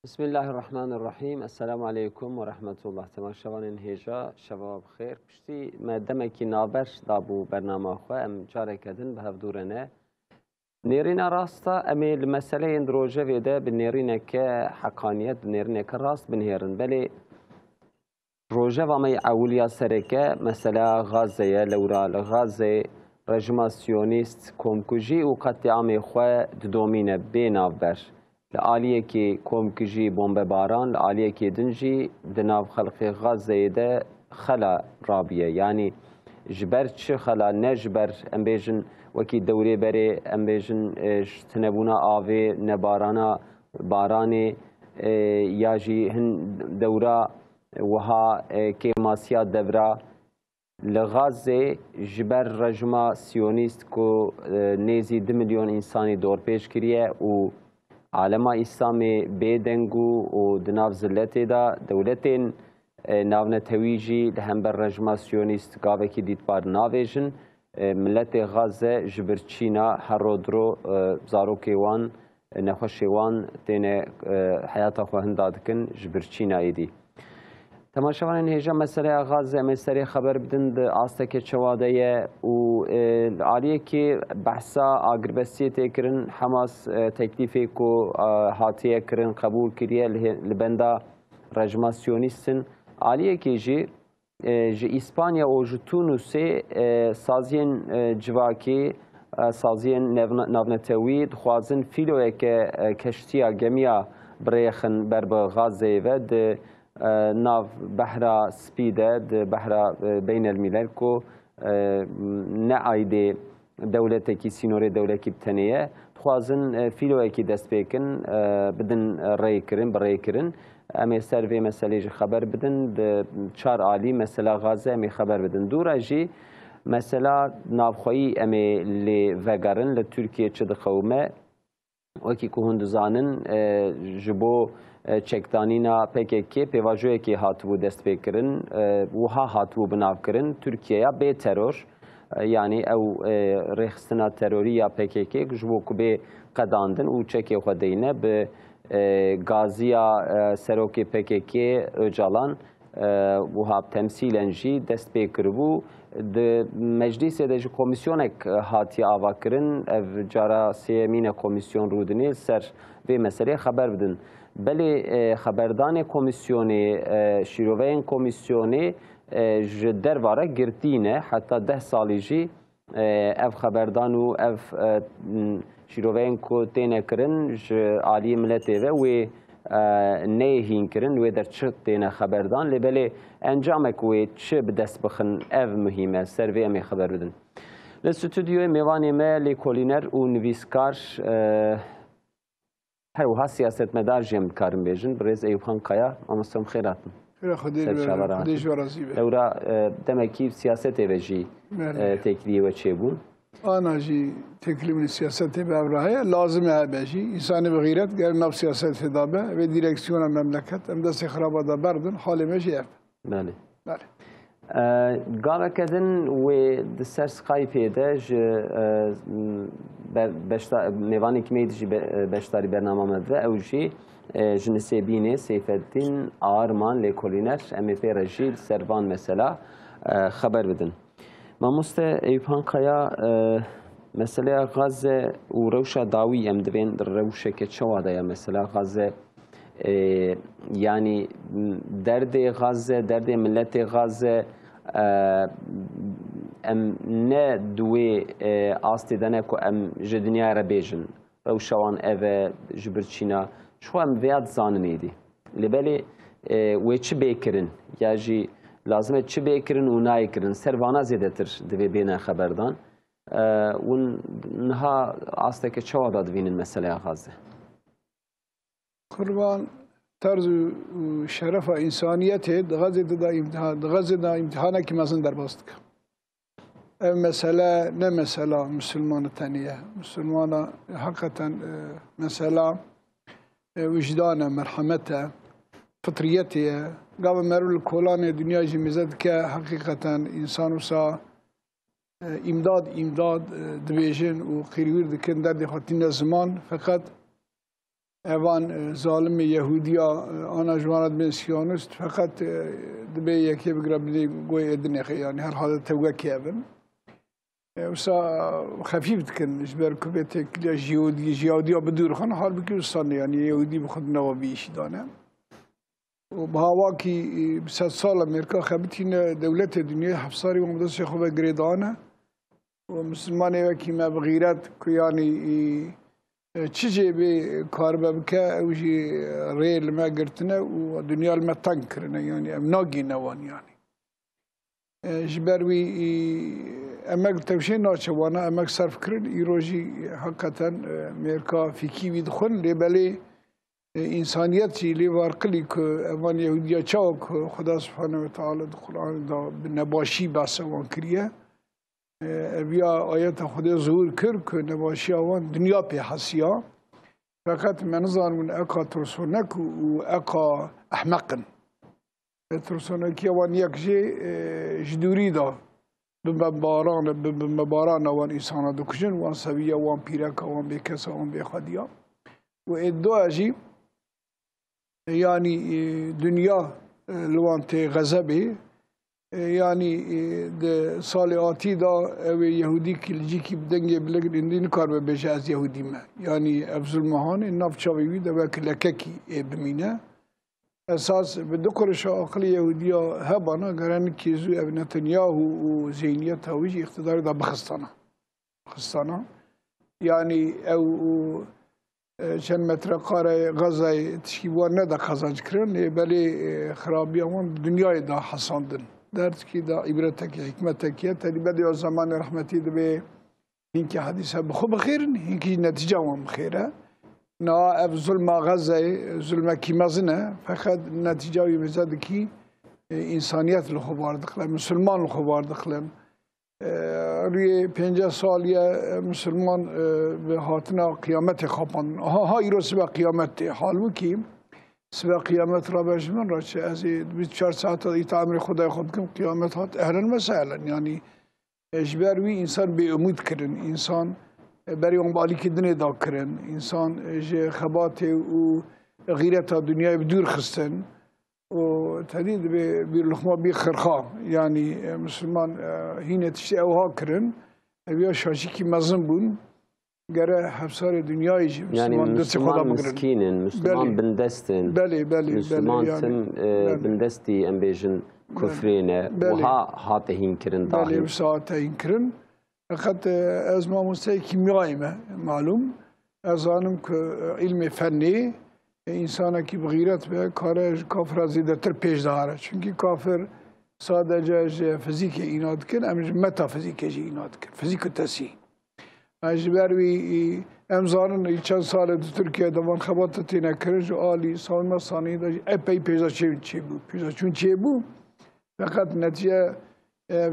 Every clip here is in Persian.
بسم الله الرحمن الرحیم. السلام علیکم و رحمت الله. تماشاوان هیجا شباب خیر. پشتی مدام کی نابر دابو برنامه خو ام جاره کردن به هفدورنه نیرین راستا امیل مسئله این دروجه ویده به نیرین که حقانیت نیرین که راست بنهرن بله روجه و می اولیا سرکه مسئله غازه لورا غازه رژیم سیونیست کمکوژی و قطعام خو دومینه بینابر لعالیه که کمکجی بمب باران لعالیه که دنجی دناف خلق غزه ده خلا رابیه یعنی جبر چه خلا نجبر امبیجن وکی دوره بره امبیجن تنبونا آوه نبارانا بارانی یا جی هن دوره وها که ماسیات دورا لغازه جبر رجما سیونیست کو نیزی 2 میلیون انسانی دور پیش کریه و عالم اسلامی بدنگو و دناف زلته دا دولتین ناون تویجی لهم بر رجما سیونیست گاوه کی دیت بار ناویجن ملت غزه جبر چینا هر رودرو زاروکیوان نخوشیوان تین حیات خو هنداد کن جبر چینا ایدی تماشاوان هیجا مسئله غزه مسئله خبر بدن د آسته چواده و عالیه که بحثا آگربسیه تکرن حماس تکلیفی کو هاتیه کرن قبول کریه لبندا رجما سیونیستن عالیه که جی اسپانیا و تونسی سازین جواکی سازین ناونتوی خوازن فیلوه که کشتیا گمیا بریخن بر غزه و ناف بحر سپیده بحر بین الملل کو نعیده دولت کی سینوری دولت کی بتنیه خوازن فیلو کی دست بکن بدن رای کرن برای کرن امی سروی مسئله خبر بدن چار عالی مسئله غازه امی خبر بدن دور جی مسئله نافخویی امی لی وگرن لترکیه چه دخومه وکی که هندزانن جبو چکتانینا PKK پیواجوی که هاتبو دست بکرن وها هاتبو بناف کرن ترکیه به ترور یعنی او رخصتنا تروری یا PKK جبو که به قداندن و چکی خودینه به گازیا سروکی PKK اجالان وها تمثیلن جی دست بکربو د مجلس د کمیسیونک هاتی آوا کرن جارا سیمین کمیسیون رودنی سر به مسئله خبر بدن بله خبردان کمیسیونی شیروین کمیسیونی جدر واره گرتینه حتی 10 سالی جی اف خبردان و اف شیروین کو تینه کرن عالی ملتی و نهین کرن و در چه تینه خبردان لبله انجامک و چه بدست بخن اف مهمه سروی امی خبر بدن لستودیو میوانی ما لیکولینر و نویسکار هر وها سیاست مدار جیم کارم بیجن برز ایوب خان قیا آمستم خیراتن خیر خودش ورزی به دورا دمکی سیاست وجی تکلیه و چه بون آنا جی تکلیه سیاست به ابراهی لازمه بهجی انسان بغیرت گر نب سیاست دابه و دیرکسیون مملکت ام دست خرابات بردن حال مجیه بله بله گاوه کدن و دسر سکایپی داج میوانی کمی دیجی بشتاری برنامه مدوه اوجی جنسی بینه سیفالدین آرمان لیکولینر امی پی رجیل سروان مثلا خبر بدن ما مست ایوان قیا مثلا غزه و روش داوی ام دوین در روشه که چواده یا مثلا غزه یعنی درد غزه درد ملت غزه ام نه دوی آستی دنه که ام جدنیا را بیجن روشوان اوه جبرچینا شو ام ویاد زاننیدی لبالی و چه بیکرن یا جی لازمه چه بیکرن و نای کرن سروانا زیده تر دوی بینه خبردان و نها آسته که چه وادا دوین مسئله غزه قربان طرز شرف انسانیت غزه دا امتحانه که مزن در باست که مسئله نه مسئله مسلمان تنیه مسلمان حقیقتا مسئله وجدان مرحمت فطریته قابل مرول کلان دنیا جمیزد که حقیقتا انسان وسا امداد دبیجن و خیرویر دکن در دخواتین زمان فقط اوان ظالم یهودیا آن جوانات من سیونست فقط دبی یکی بگرب دی گوی ادنیه یعنی هر حالت توقع کیابن وسا خفيف تكن جبر كبيتك جيودي بدور خان حال بكي وصلنا يعني يهودي بخد نوابيش دانا وبهواكي بسات سال أمريكا خبتين دولة الدنيا حفصاري ومدرسة خوبة جريدانا ومسلماني وكي ما بغيرات كياني تشجي بكاربا بكا وجي ريل ما قرتنا ودنيا الما تنكرنا يعني امناقي نوان يعني جبروي امك توشي ناچوانا امك صرف كرن ايروجي حقيقة امريكا في كيوي دخل لبالي انسانيت لي وارقلي امان يهوديا چاوك خدا سبحانه وتعالى القرآن دا بنباشي باسا وان كريه بیا آیت خدا ظهور کرد که نباشی آوان دنیا پی حسیا فقط منظر من اکا ترسونک و اکا احمقن ترسونکی آوان یک جدوری دا بمباران آوان ایسانا دکشن وان سویه وان پیرک وان بیکس وان بیخدیا و ادو اجی یعنی دنیا لوانت غضبی yani de sali ati da ev Yahudi kilci بدنگی بلکن اندین کار به بشه از یهودی ما yani افضل مهان نافچاوی ده و کلککی بمینه اساس به دو کرش عقلی یهودیا هبانا گرن کیزو اب نتانیاهو و زینیت هاویج اقتدار دا بخستانا yani او چند متر قاره غزه تشکیبوان نده خزانج کرن بلی خرابی همون دنیای دا حساندن درد کی دا عبرتک حکمتک تری بعد از زمان رحمتی دبی اینکه حدیثه بخو بخیرن اینکه نتیجه هم بخیره نه اف ظلم غزه ظلم کی مزنه فقط نتیجه وی مزد کی انسانیت لخو وارد خلن مسلمان لخو وارد خلن روی 50 سالیه مسلمان به هاتنا قیامت خوابان ها ایروز به قیامت حال کی سبب قیامت را بجمن را چه از 24 ساعت ایتامر خدای خود کم قیامت هات اهلا مثلا یعنی اجبار وی انسان به امید کرن انسان برای اون بالی کدنه دا کرن انسان خبات و غیرت دنیای بدور خستن و تدید به لخما بی خرخا یعنی مسلمان هینه تشتی اوها کرن بیا شاشی کی مزن بون گره حفصار دنیایی جی يعني مسلمان مسكينن مسلمان بندستن مسلمان تم بندستي ام بيجن كفرينه وها هاتهين كرن داخل بله هاتهين كرن فقط از ما مستوى كيميائي معلوم از آنم که علم فنی انسان کی بغیرت به کار کافر زیاده تر پیش داره چونکی کافر sadece fizik inat kir امروز متافیزیک inat kir fizik تسی اجبار وی امزارن چند سال در ترکیه دوان خبات تینه کرد عالی سالم ثانی داشت epey پیزا چی بود فقط نتیجه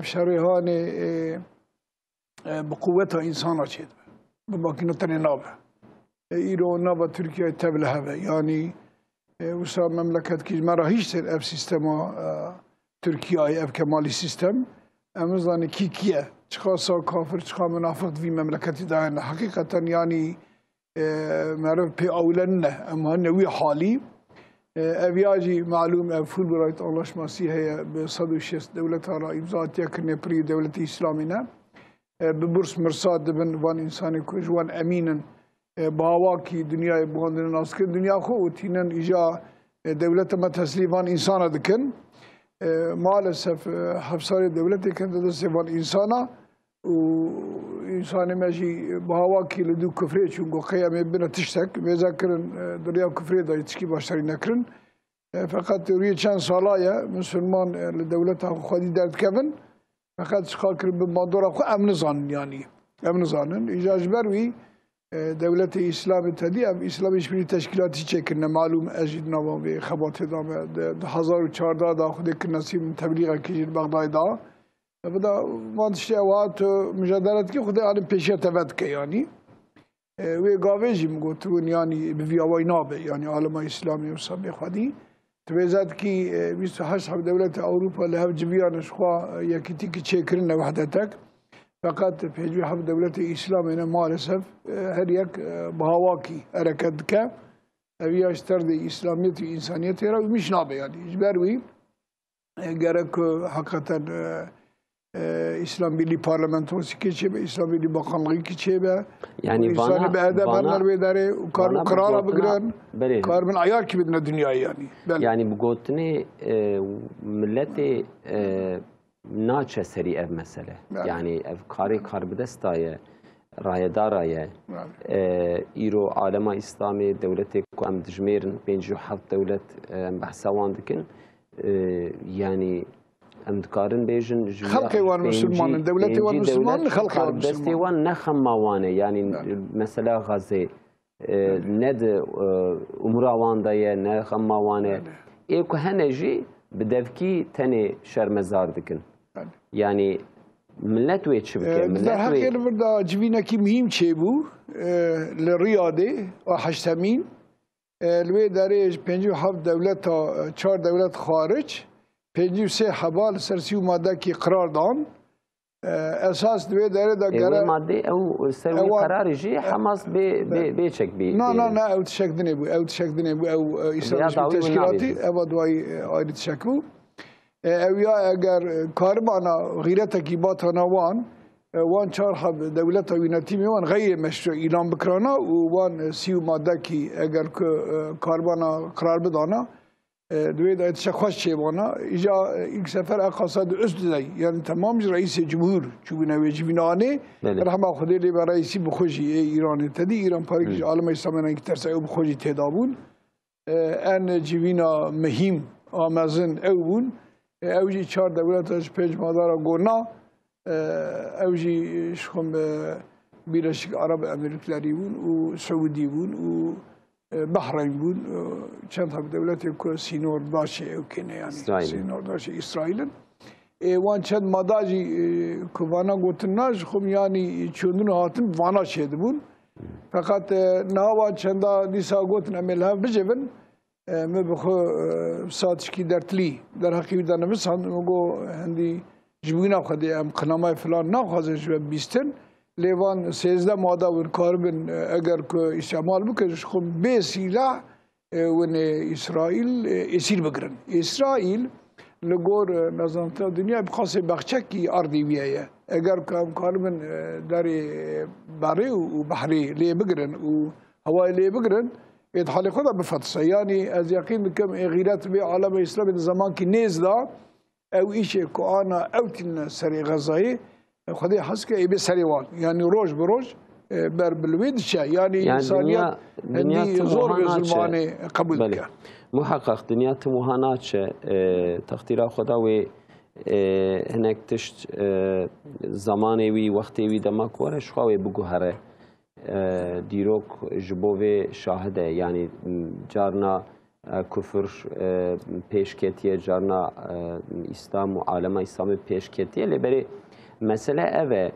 شریحان بقوت انسان چید به باقی نتنی نابه ایران نابه ترکیه تبله هوا یعنی وسا مملکت که مراهیش سر اف سیستم ترکیه اف کمالی سیستم امروزانی کیه چخواسا کافر چخوا منافق وی مملکتی دارن حقیقتا یعنی معروف پی اولن نه اما نوی حالی اویاجی معلوم فول برایت آلاش مسیحه به 106 دولت ها را امضاء کرنه پری دولت اسلامی نه به برس مرصاد بن وان انسانی کش وان امینن باواکی دنیای باندن ناس کن دنیا خو تینن ایجا دولت ما تسلیمان انسان دکن maalesef hapsari devleti kendi sevan insana insanı meji bu hava ki du küfre çünkü kıyame bina tiştek mezakirin dünya küfre da yetişki başları nekrin fakat oraya çan salaya Müslüman devlet hakkı dert kevin fakat çıkarkır bir mandora ku emni zanın yani emni zanın icazber ve devleti İslam'ı tadı İslam işbirliği teşkilatı çekirne malum ecid navam ve xabat edame 2014 da xudek nasim tebliğ kicil Bağday'da bu da vantişte vaat mücadele ki xude alim peşe tevet ke yani ve gavejim gotun yani bir viyavay nabe yani alema İslami ve sabih xadi tvezat ki 28 devlet Avrupa lehav cibiyan şua yakiti ki çekirne vahdetek fakat pejvi hav devleti İslam'ına maalesef her yak bahawaki hareket ke اوی اشتر دی اسلامیت و انسانیت را میش نابه یعنی جبروی gerek hakikaten İslam Birliği Parlamentosu ki İslam Birliği Bakanlığı ki yani İslam'ı beğende benler bedare karın karara bugün karın ayar gibi ne dünyayı yani. Yani bu gotini milleti naçe seri ev mesele. Yani ev kari karbidestaya rayedaraya İro alema İslami devleti ku em dijmerin 57 devlet bahsawan dikin yani em dikarin bejin خلقي وان مسلمان دولتي وان مسلمان خلقي وان دستي وان نخما وانه يعني مثلا غزه ند امورا وان دايه نخما وانه ايكو هنجي بدفكي تاني شرمزار دكن يعني ملت ويتش بك ملت حقيقة بردا جبينا كي مهم شيء بو للرياضة وحشتمين الوي داريج بينجو حب دولت چهار دولت خارج پنجی و سه حبال سرسی و ماده کی قرار دان اساس دوی داره دا گره ماده او سروی قراری جی حماس به چک بی نه او تشک دنه بو او تشک دنه بو او اسلامی تشکیلاتی او دوای آیدی تشک بو او یا اگر کاربانا غیرت کی باتانا وان چهار حب دولت وینتی وان غیر مشروع اعلام بکرانا و وان سی و ماده کی اگر کاربانا قرار بدانا دوی دایت شخص چه بانا ایجا ilk sefer اقتصاد üst düzey yani tamam رئیس جمهور چوبینه و جبینانه رحمه خدا لی بر رئیسی بخوشی ایران تدی ایران پاریش عالم اسلامی که ترسه او بخوشی تدابون ان جبینا مهم آمازن او بون اوجی چهار دولتش پنج مادر گونا اوجی شخم بیرشک عرب امریکایی بون و سعودی بون و بحرین بود چند تا دولتی که سینور داشته اوکنه یعنی سینور داشته اسرائیل وان چند ماداجی که وانا گوتناش خب یعنی چندون هاتن وانا شده بود فقط نه وان چند دیسا گوتن املها بجبن مبخو ساتش کی درتلی در حقیقت نمیسان مگو هندی جبینا خدی ام قنامه فلان نخوازش و بیستن لیوان 13 ماده و کاربن اگر که استعمال بکنش خب به سلاح ون اسرائیل اسیر بگرن اسرائیل لگور نظامت دنیا بخاص بخشکی ارضی بیایه اگر که کاربن در بری و بحری لی بگرن و هوای لی بگرن اتحال خدا بفتسه یعنی از یقین بکم غیرت به عالم اسلام زمان کی نیز دا او ایشه که آنا اوتین سری غزایی خدای حس که ایبی سریوان یعنی روز به روز بر بلوید شه یعنی انسانیت هندی زور به ظلمانه قبول کرد محقق دنیا تموهانات شه تختیر خدا و هنک تشت زمانی وی وقتی وی دماغ ورش خواه بگو هره دیروک جبوه شاهده یعنی جارنا کفر پیشکتیه جارنا اسلام و عالم اسلام پیشکتیه لبری مسئله اوه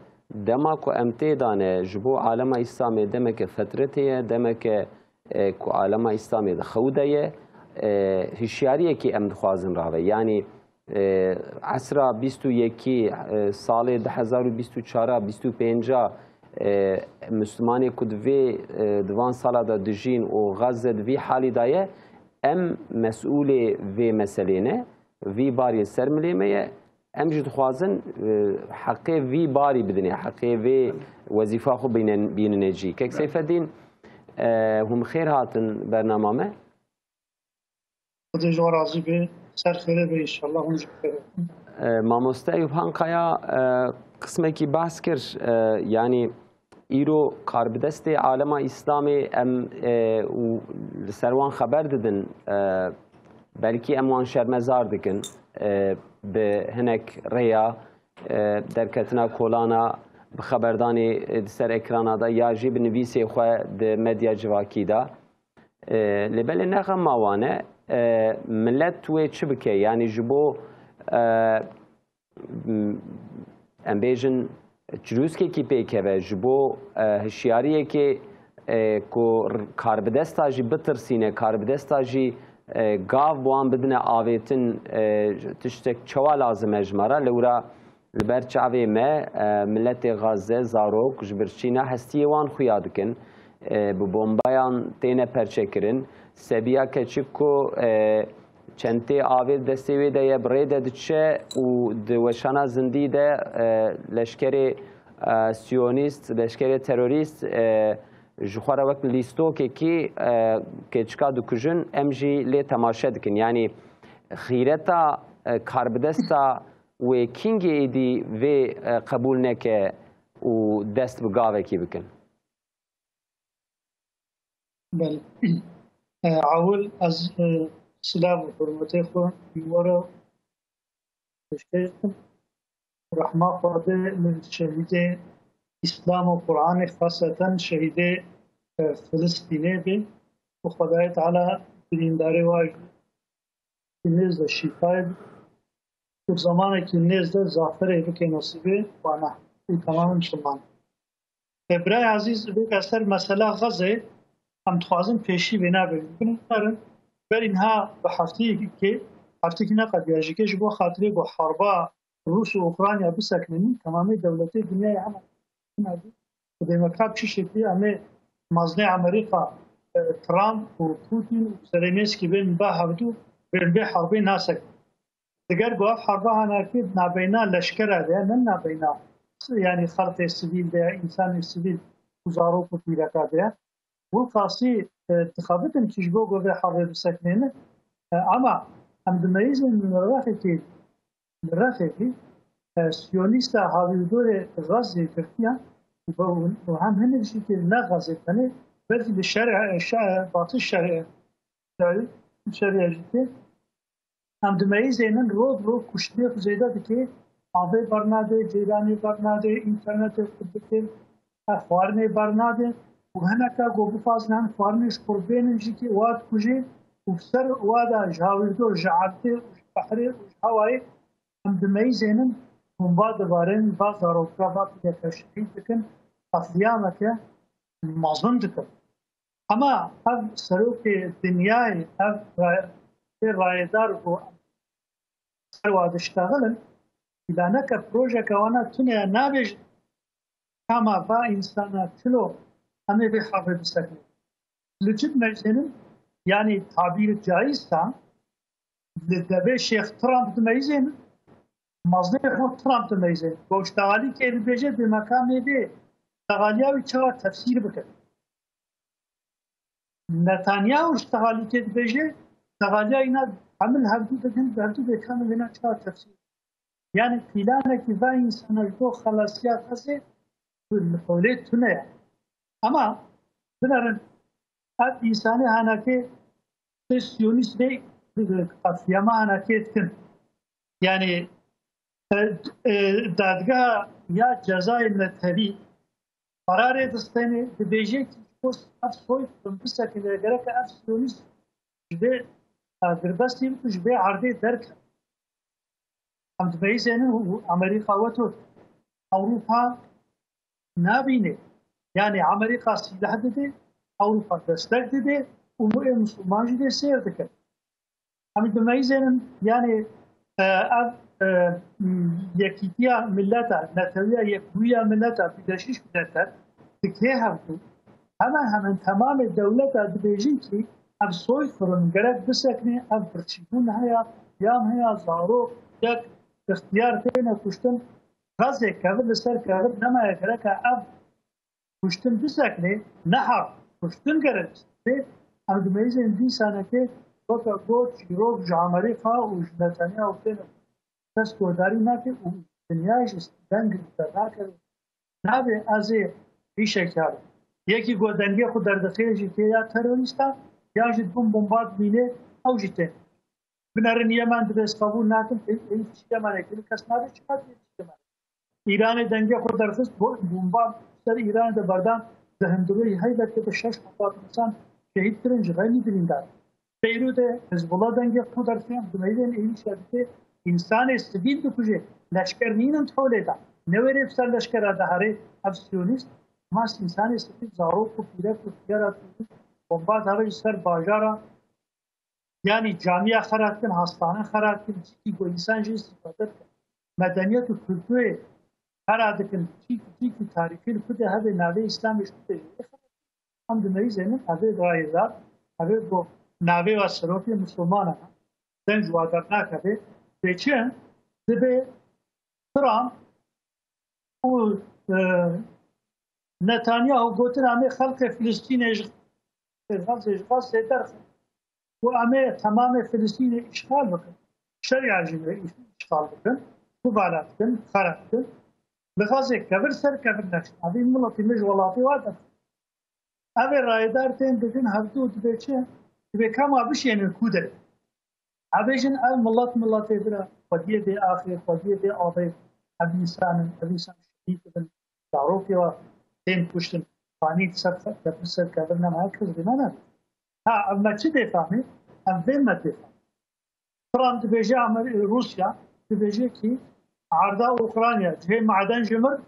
دما کو امتی دانه جبو عالم اسلامی دمه که فترتیه دمه که عالم اسلامی خوده هشیاریه که ام خوازن راوه یعنی عصر 21 سال 2024 25 مسلمانی کدوی دوان سالا دا دجین و غزه دوی حالی دایه ام مسئول وی مسئلینه وی باری سرملیمه ام جد خوازن حقی وی باری بدنی حقی وی وظیفه خو بیننجی که سیف الدین هم خیر هاتن برنامه خدا جو راضی به سر خیره به ان شاء الله هم خیره ماموسته ایوب هانقایا قسمه کی بحث کر یعنی ایرو کاربدست عالم اسلامی ام سروان خبر دادن بلکی اموان شرمزار دکن به هنک ریا در کتنا کولانا بخبردانی سر اکرانا دا یا جیب نویسی خواه ده مدیا جواکی دا لبل نغم ماوانه ملت توی چه بکه یعنی جبو ام بیجن جروز که کی پیکه و جبو هشیاریه که کاربدستا جی بترسینه کاربدستا جی گاو بوان بدنه آویتن تشتک چوا لازم اجمارا لورا لبرچاوی ما ملت غزه زاروک جبرچینا هستی وان خویادکن بو بومبایان تینه پرچه کرن سبیا کچکو چنته آوید دستوی ده برید دچه و دوشانا زندی ده لشکر سیونیست لشکر تروریست جخوار وقت لیستو که چکا دکجن امجی لی تماشا دکن یعنی خیرتا کاربدستا و کینگی ایدی و قبول نکه و دست بگاوه کی بکن. بله اول از سلام و حرمت خود بیوارا بشترکم رحمه خواهده من شهید اسلام و قرآن خاصتا شهید فلسطینه بی و خدای تعالی برینداره واج نزد شفای و زمانی که نزد زافره بکه نصیبه وانا این تمام مسلمان. برای عزیز بکستر مسئله غزه هم توازن پیشی بنا بریم بر اینها به هفته که نقد یاجی که جبو خاطری با حربا روس و اوکراینیا بسکنیم تمام دولت دنیای همه و دموکرات چی شکلی همه مزنه امریکا ترامپ و پوتین و زلنسکی بین با هفتو بین به حربی ناسک دیگر گفت حربا هنرکی نابینا لشکر ده نه نابینا یعنی خلق سیویل ده انسان سیویل وزارو و پیرکا ده والقاسي تخابتن كيشبو قوة حرب بسكنين أما هم دميز من الرافقي سيونيستا هاوي دور غزة تركيا وهم هن الشيء لا غزة ثاني بلكي بالشارع باطل الشارع جدي هم دميز إن رو كشتني خزيدة كي آبی برناده جیرانی برناده اینترنت خودکل خوارنی برناده و هنکا گوبو فازنان خوارنیش قربینی که واد کجی و سر وادا جاویدو جعبته و بحری و هوایی هم دمیزینن هم بعد بارن بعض روکا بعد یکشید کن قطعیامه که مازن دکن اما هر سروک دنیای هر رایدار و سر وادشتغلن إذا بروجة كوانا تنيا نابج كما با إنسانا تلو همه به حرب بسکنه لجد مجزنن يعني تعبير جائز تا لدبه شيخ ترامب تميزين مصدر خود ترامب تميزين واشتغالي که بيجه بمكان ده اشتغالياوي چرا تفسير بكر نتانياهو اشتغالي که بيجه اشتغاليا اینا عمل هردو بكامل هنا چرا تفسير يعني فلانة كذا إنسان الكو خلاصيات هسه الحوليت تنيا أما بنرن هاد إنسانة هناك سيونيس بي قفيما هناك تكن يعني دادگاه يا جزاء المذهبي قرار دستاني ببيجي كوس أفسوي بمبسا كده جرك أفسيونيس جبه دربستي جبه عرضي درك هم تبعيزين أمريكا وتو أوروبا نابينه يعني أمريكا سلاح ده أوروبا دستك ده ومسلمان جده سير دكت هم تبعيزين يعني يكيتيا ملتا نتويا يكويا ملتا بدشيش ملتا تكيه هم تمام الدولة دبيجين كي هم صوي فرن جرك بسكنه هم برشيبون هيا يام هيا زارو يك اختیار تینا کشتن غزه کابل سر کابل نما یکره که اب کشتن بسکنه نه کشتن کرد هم دمیز این سانه که وقت گوش روب جامعه خا و نتانیا و تینا دست کوداری نکه و دنیایش دنگ داده کرد نه از ایشه کرد یکی گودنگی خود در داخلش که یا تروریستا یا جد بمبارد مینه او جته بنارن یمان درست قبول نکن این چیزی مانه که کس نداره چقدر چیزی مانه ایران دنگه خود درست بمبار سر ایران ده بردان زهندروی هایده که به 6 مقاط انسان شهید کرن جغانی بریندار بیروت حزب الله دنگه خود درست دمیدن این شده انسان سیویل دو کجه لشکر نینم تولیده نوری افسر لشکر دهاره افسیونیست ماست انسان سیویل زاروک و پیرک و پیرات بمبارد هایی سر باجارا يعني جامعه خراب کن هستانه خراب کن چی کو انسان جی استفاده کن مدنیت و کلتور خراب کن چی تاریخی خود هذا نوع اسلامی شده هم دنیای زمین هذا رایزات هذا با ناوی و سروکی مسلمانه دنج وادر نکده بچه دبه ترام و نتانیاهو گوتن همه خلق فلسطین اشغال سیدر و همه تمام فلسطین اشغال بکن شریعه جمعه اشغال بکن و بالات کن خراب کن لغازه کبر سر کبر نشد هذه ملتی مش ولاتی واده اوه رایدار تین بگن هفتو دبه چه دبه کما بشینن کودره عبيجن الملات ملاتي برا قديه دي آخر قديه دي آبي أبيسان شديد بن تعروفي وتين كشتن فاني تسفر تفسر كذا ما هكذا بمانا ها أما كده فهمي أم فين ما تفهم فرام تبيجي عمر روسيا تبيجي كي عرضا أوكرانيا جهي معدن جمر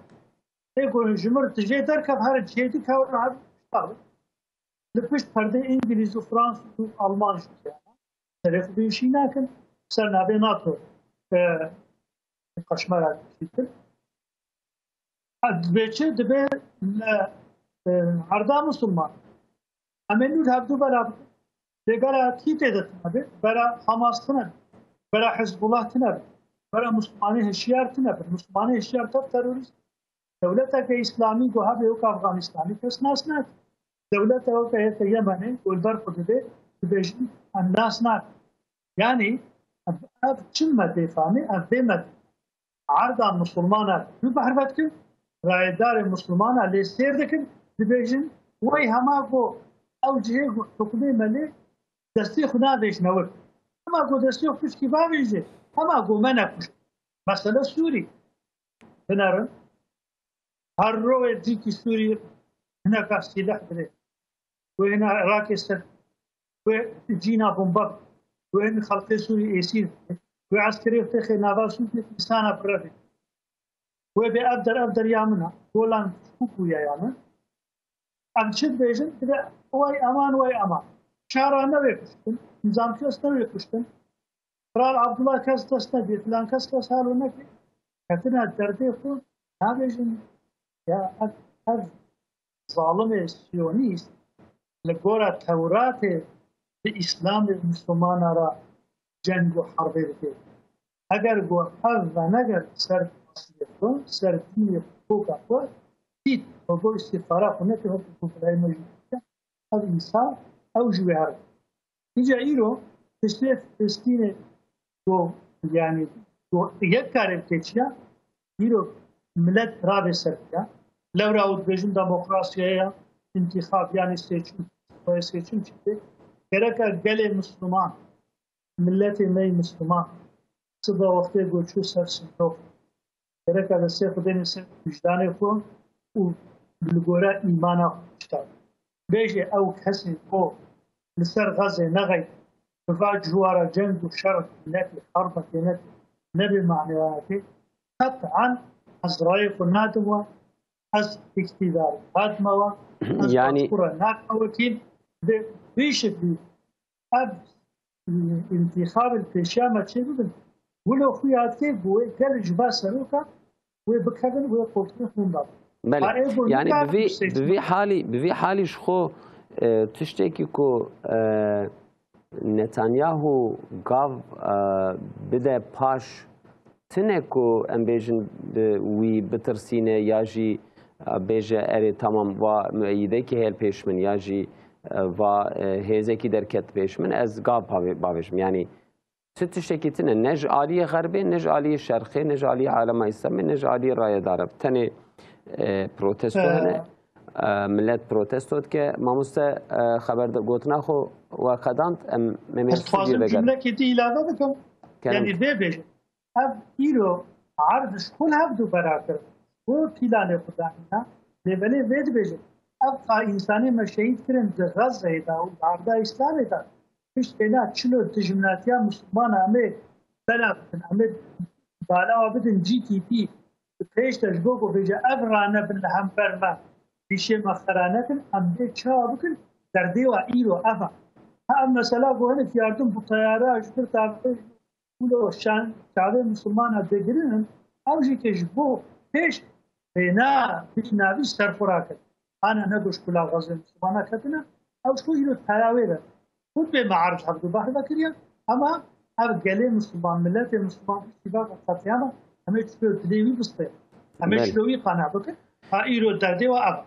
يقول جمر تجي تركب هر جهي دي كور عرض لبشت پرده إنجليز وفرنسا وألمان شو طرف بیشی نکن سر نبی ناتو قشمر شیتر دبچه دبه عرضا مسلمان همین نور هفته برای دیگر کی تعداد نبی برای حماس تنبی برای حزب الله تنبی برای مسلمانی هشیار تنبی مسلمانی هشیار تر تروریست دولت که اسلامی گوها به اوک افغانستانی کس ناس نک دولت که یمنی گلبر خودده دبیجی الناس نک يعني أف كلمة فهمي أفهمت عرض مسلمانة شو بحرفتكم رايدار مسلمانة اللي سيردكم دبيجن وي هماكو أو جهة حكومة ملي دستي خنا ديش نور هماكو دستي كوش كيفاويجي هماكو منا كوش مثلا سوري بنارن هر روي ديكي سوري هنا كاستيلاح بلي وهنا راكستر وجينا بومباب وين خلق سوري يسير وعسكري تخي نافال سوري كيسانا برافي وبأبدر يامنا ولان حكو يا يامن أم شد بيجن تبع واي أمان شارع نبي كشتن نظام كاس نبي كشتن قرار عبد الله كاس تسنبي فلان كاس هالو نكي كتنا الدردي خون نبيجن يا هذا ظالم سيونيست لقورة تورات الإسلام المسلمان را جنگ و حرب بده اگر گو حل و نگر سر مسئولیتون سر دین حقوق اقوال دید و گو استفاره خونه که حقوق برای مجموعه از انسان او جوی حرب اینجا ایرو تشریف فلسطین گو یعنی گو یک کاری بکیچیا ایرو ملت را به سر بیا لو راود بجن دموکراسیه انتخاب یعنی سیچون چیده كركا قلي مسلمان ملتي مي مسلمان صبا وقتي قول شو سر سنتوف كركا لسيخ ديني سن وجداني يكون وبالقوراء إيمانا كتاب بيجي أو كسي أو لسر غزي نغي بفاق جوارا جنگ وشرق ملتي حربة كنت نبي معنواتي قطعا از رأيك ونادموا از اكتدار قادموا از يعني أذكر ناكوكين بشكل أب انتخاب الفيشامة تشيبن ولو خيات كيف بوي كل جبا سروكا وبكذا ويقولون من بعض بله يعني بفي حالي شخو تشتكي كو نتانياهو قاف بدا باش تنكو ام بيجن وي بترسينه ياجي بيجا اري تمام و مؤيده كي هل پیش من ياجي و هزه کی درکت پیش من از گاب باوشم یعنی ستشکی تنه نج عالی غربی نج عالی شرقی نج عالی عالم اسلامی نج عالی رای دارب تنه پروتستو هنه ملت پروتستوت که ماموست خبر گوتنا خو و قدانت ممرسي بقى جمله كتي علاوه بكم يعني بيبي هذا ايرو عرض كل هبدو براكر و بلان خدانا لبني بيت بيجي ابقى انساني مشهيد كرن غزه دا وعرض اسلام دا مش بنا تشلو تجمناتيا مسلمان امي بلد امي بالا وبدن GTP پیش تجبوك بيجي ابرانا بالهم فرما بيشي مخرانتن ام دي چابكن در ديوا ايرو افا هم مثلا گوهن فیاردم bu tayara ajbir tabi ulo şan tabi Müslümana begirin avji kejbo peş bena hiç navi serfuraket ana ne duş kula gazı Müslümana katına av şu ilo tayavere خود به معارض حق دو بحر بکریم اما هر گله مسلمان ملت مسلمان اشتباه قطعی همه چیز رو تدیوی بسته همه چیز روی قناع بکن ها ای رو درده و اب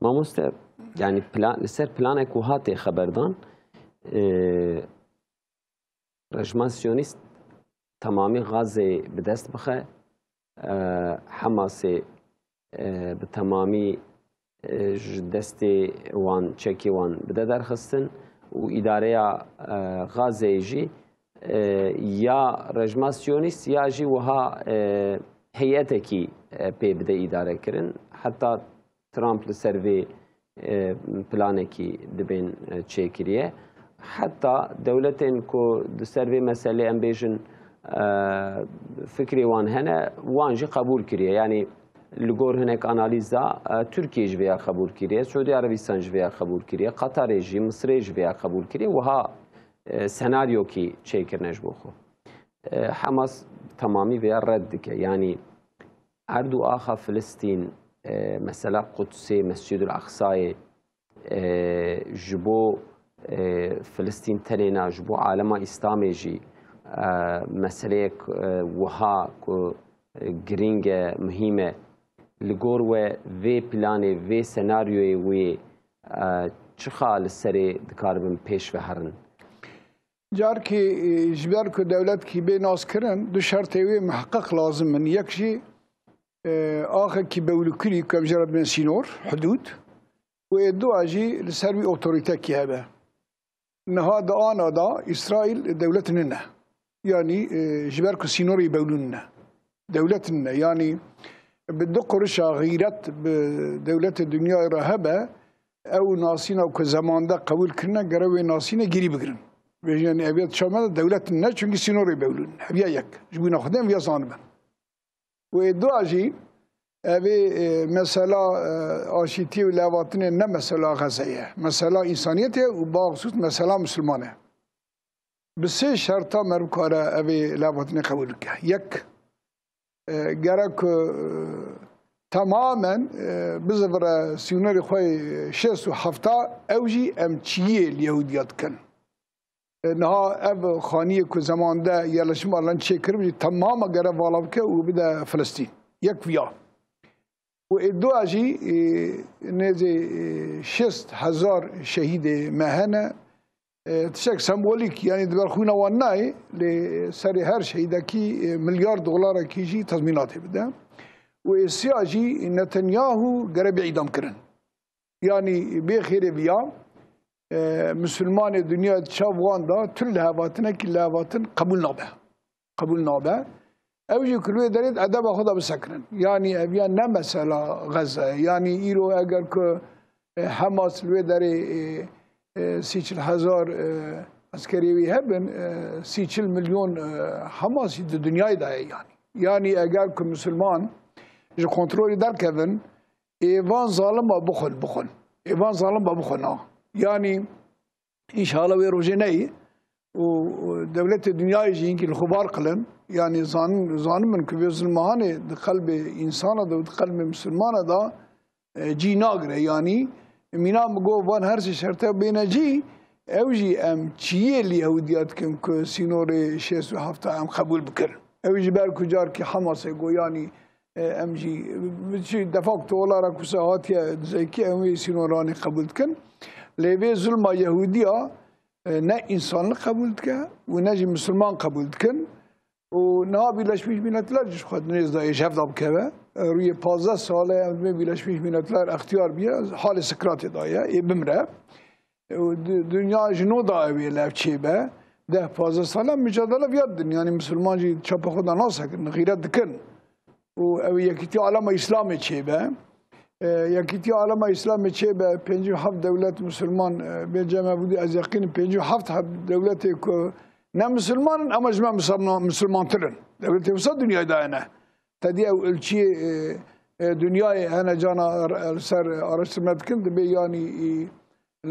ما مستر يعني لسر بلانك وهاتي خبردان رجمان سيونيست تمامي غازي بدست بخه حماسي بتمامي دستي وان تشيكي وان بدا درخستن وإدارة غازي جي يا رجمان سيونيست يا جي وها هيئتكي بي بدا إدارة كرن حتى ترامب لسروي بلانكي دبين تشيكريه حتى دولتين كو دسروي مسألة ام بيجن فكري وان هنا وان جي قبول كريه يعني لغور هناك اناليزا تركيا جويا قبول كريه سعودي عربستان جويا قبول كريه قطر جي مصر جويا قبول كريه وها سيناريو كي تشيكرنج بوخو حماس تمامي ويا رد يعني اردو اخا فلسطين مسألة قدسي مسجد الأقصى جبو فلسطين تنينا جبو عالم إسلامي جي مسألة وها جرينج مهمة لجور و في بلاني في سيناريو و چخال السري دكاربن پیش و هرن جار كي جبر كو دولت كي بيناس كرن دو شرطي محقق لازم من يكشي آخر کی بولکری که بجرد من سینور حدود و دو اجی لسروی اوتوریته کی هبه نها دا آنا دا اسرائیل دولت نه يعني جبر که سینوری بولون نه دولت نه يعني بدو قرشا غیرت بدولت دنیا رهبه او ناسینا که زمان دا قبول کرنه گروه ناسینا گیری بگرن يعني ابيات شامل دولت نه چونکه سینوری بولون هبیا یک جبونا خودم یا زانبن و دو اجی اوی مثلا آشیتی و لواتن نه مثلا غزایه مثلا انسانیت و با خصوص مثلا مسلمانه بسه شرطا مرکاره اوی لواتن قبول که یک گرک تماما بزبر سیونری خوی 67 اوجی امچیه الیهودیات کن نها اف خانیه که زمان ده یلشم الان چه کرد تماما گره والاب که و بده فلسطین یک ویا و دو اجی نزی 60,000 شهید مهنه تشک سمبولیک یعنی دبر خونا وانای لسر هر شهیده کی $1,000,000 کیجی تضمینات بده و سیاجی نتنیاهو گره بعیدام کرن یعنی بخیر ویا مسلمان دنیا چاوان دا تل لهواتنا کی لهواتن قبول نابه اوجی کلوی دارید ادب خدا بسکرن یعنی اویا نه مثلا غزه یعنی ایرو اگر که حماس لوی داری 30,000 عسکریوی هبن 30 میلیون حماسی در دنیای داره یعنی اگر که مسلمان جو کنترولی در کردن ایوان ظالم با بخون ایوان ظالم با بخون يعني إن شاء الله ويروجيني ودولة الدنيا يجي يمكن الخبار قلن يعني زان من كبيز المهانة قلب إنسان ده قلب مسلمان ده جي ناقرة يعني مينا مجو وان هرش شرطة بين جي أوجي أم شيء اليهوديات كم كسينور شيس وحفظة أم قبول بكر أوجي بالكجار كي حماس يقول يعني أم جي بتشي دفعت ولا ركوسات يا زي كي أمي سينوراني قبول كن لبی ظلم یهودیا نه انسان قبول که و نه مسلمان قبول کن و نه بیلشمیش ملت‌ها جش خود نیز جواب که روی 15 ساله بیلشمیش ملت‌ها اختیار بیه حال سکرات دایه بمره و دنیا جنو دایه لفچی به 10-15 ساله مجادله بیاد یعنی مسلمان جی چپ خدا ناسکن غیرت کن و یکی عالم اسلامی چی به یکی عالم اسلامی چه به 57 دولت مسلمان به جمع بودی از یقین 57 دولتی که نه مسلمان اما جمع مسلمان ترن دولتی وسط دنیای داینه تدی الچی دنیای هنر جانا سر araştırma کند به یعنی